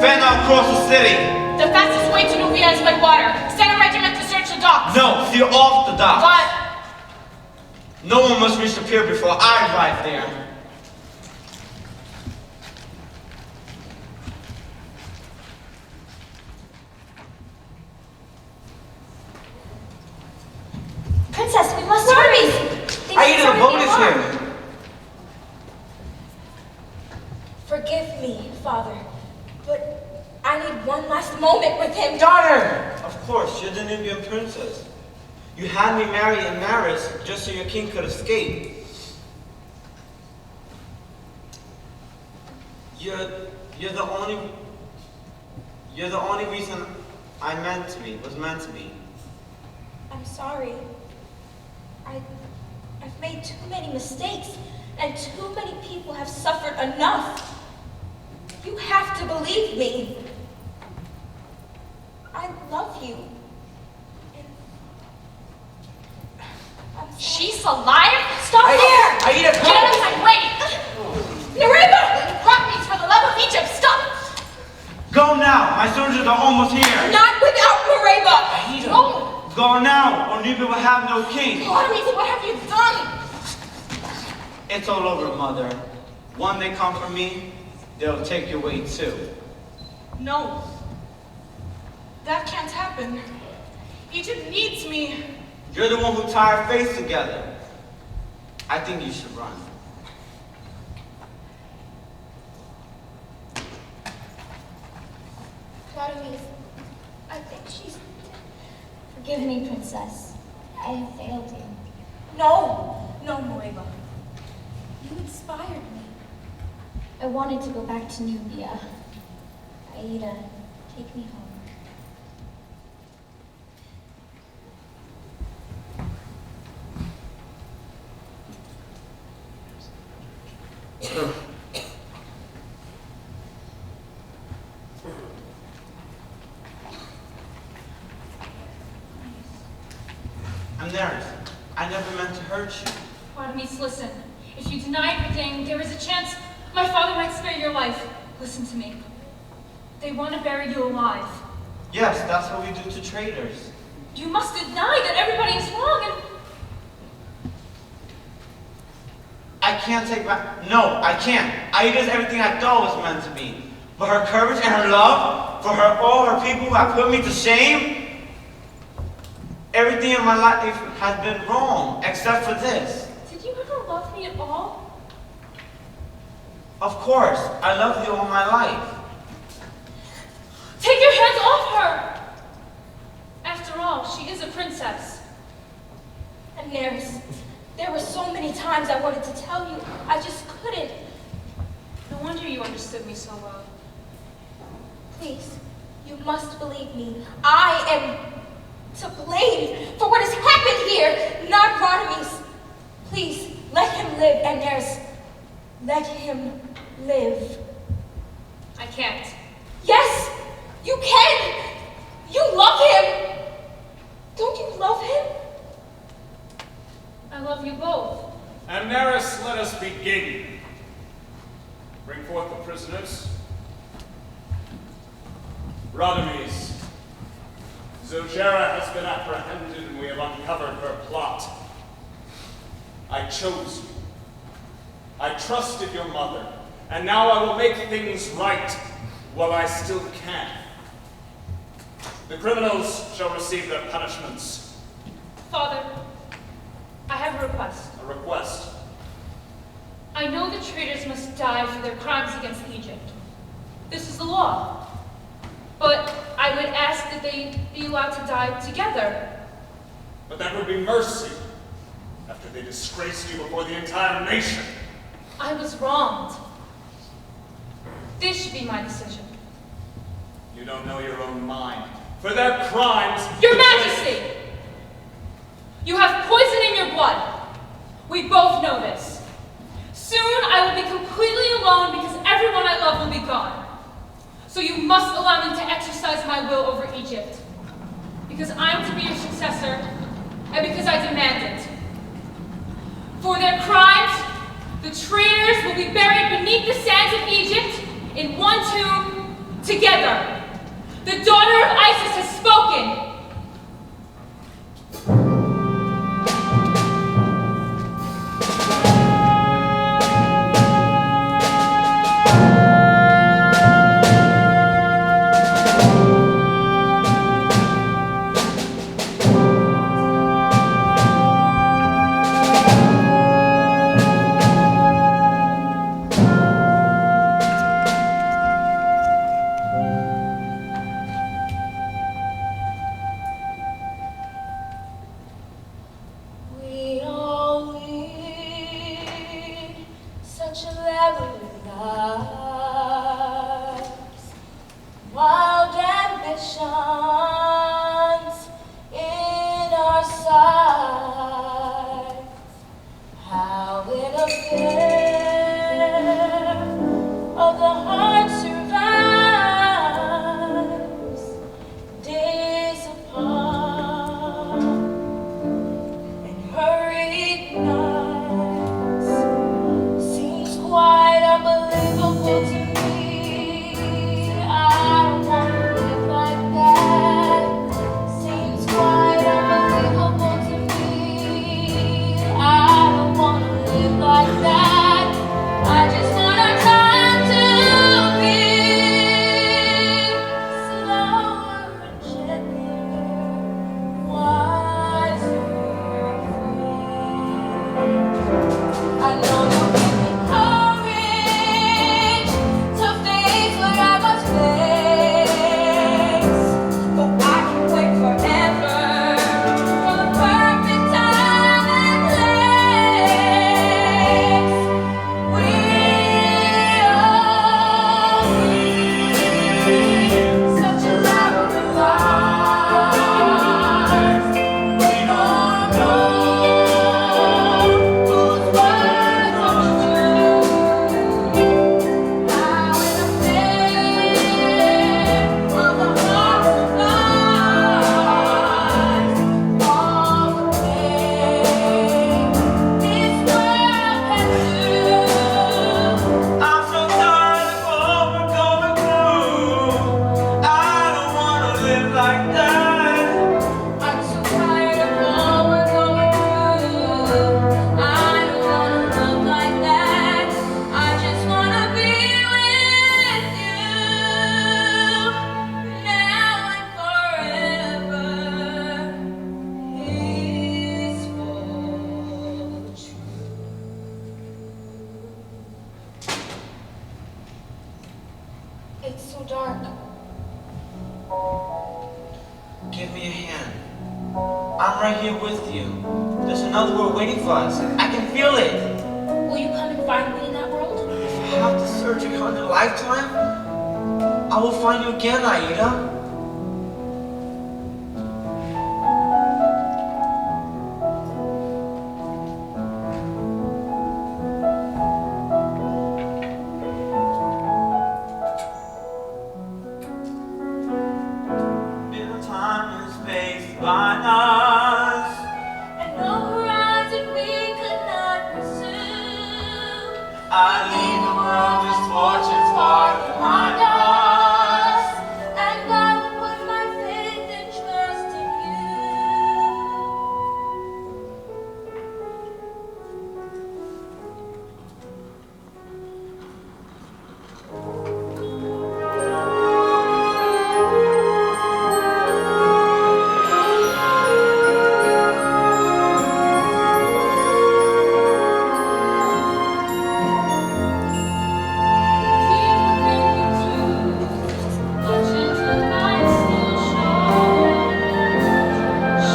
Fend across the city. The fastest way to Nubia is by water. Send a regiment to search the docks. No, steer off the docks. But No one must reach the pier before I arrive there. Princess, we must hurry! Aida, the boat is here. Forgive me, Father, but I need one last moment with him. Daughter! Of course, you're the Nubian princess. You had me marry in marriage just so your king could escape. You're the only reason was meant to be. I'm sorry. I've made too many mistakes, and too many people have suffered enough. You have to believe me. I love you. And I'm sorry. she's alive? Stop there! Aida, Get out of my way! Nareba! Rockneys, for the love of Egypt, stop! Go now! My soldiers are almost here! Not without Nareba! No! Go now, or Nubia will have no king! Artemis, what have you done? It's all over, mother. When they come for me, they'll take your way too. No. That can't happen. Egypt needs me. You're the one who tied our face together. I think you should run. Artemis, I think she's... Forgive me, Princess. I have failed you. No, Nareba. You inspired me. I wanted to go back to Nubia. Aida, take me home. I'm Neris. I never meant to hurt you. Artemis, listen. If you deny everything, there is a chance my father might spare your life. Listen to me. They want to bury you alive. Yes, that's what we do to traitors. You must deny that everybody is wrong and... I can't take back. No, I can't. Aida's everything I thought was meant to be. But her courage and her love, for all her people who have put me to shame, everything in my life has been wrong, except for this. Did you ever love me at all? Of course, I loved you all my life. Take your hands off her! After all, she is a princess. And there were so many times I wanted to tell you. I just couldn't. No wonder you understood me so well. Please, you must believe me. I am to blame for what has happened here, not Artemis. Please, let him live, and let him live. I can't. Yes, you can. You love him. Don't you love him? I love you both. Amneris, let us begin. Bring forth the prisoners. Rhodames, Zojera has been apprehended and we have uncovered her plot. I chose you. I trusted your mother, and now I will make things right while I still can. The criminals shall receive their punishments. Father, I have a request. A request. I know the traitors must die for their crimes against Egypt. This is the law. But I would ask that they be allowed to die together. But that would be mercy, after they disgraced you before the entire nation. I was wronged. This should be my decision. You don't know your own mind. For their crimes... Your Majesty! You have poison in your blood. We both know this. Soon I will be completely alone because everyone I love will be gone. So you must allow me to exercise my will over Egypt. Because I am to be your successor, and because I demand it. For their crimes, the traitors will be buried beneath the sands of Egypt in one tomb together. lives, wild ambitions in our sights. How in a fair of the heart survives days apart and hurried nights. Seems quite unbelievable to me. I don't want to live like that. Seems quite unbelievable to me. I don't want to live like that. I just want our time to be slower and gentler, wiser, free. I know you'll give me courage to face what I must face, but I can wait forever for the perfect time and place. We all need such a louder life. We don't know whose words are true. How in a fair of the heart survives all the pain this world can do. I'm so tired of what we're going through. I don't want to live like that. I'm so tired of all we're going through. I don't wanna love like that. I just wanna be with you now and forever. Peaceful. It's so dark. Give me a hand. I'm right here with you. There's another world waiting for us. I can feel it. Will you come and find me in that world? If I have to search 100 lifetimes, I will find you again, Aida. Been a time and space behind us. And no horizon we could not pursue. I leave the world as fortunes far behind us. And I will put my faith and trust in you.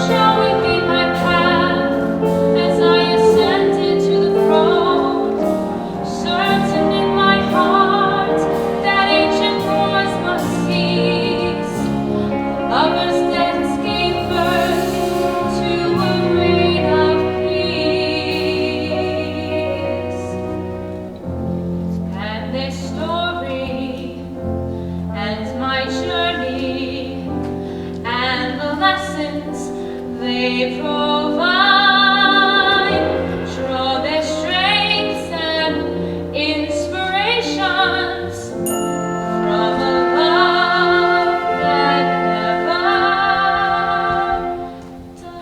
Showing me my path as I ascended to the throne, certain in my heart that ancient wars must cease. Lovers' deaths gave birth to a reign of peace, and this story and my journey and the lessons they provide draw their strengths and inspirations from a love that never died.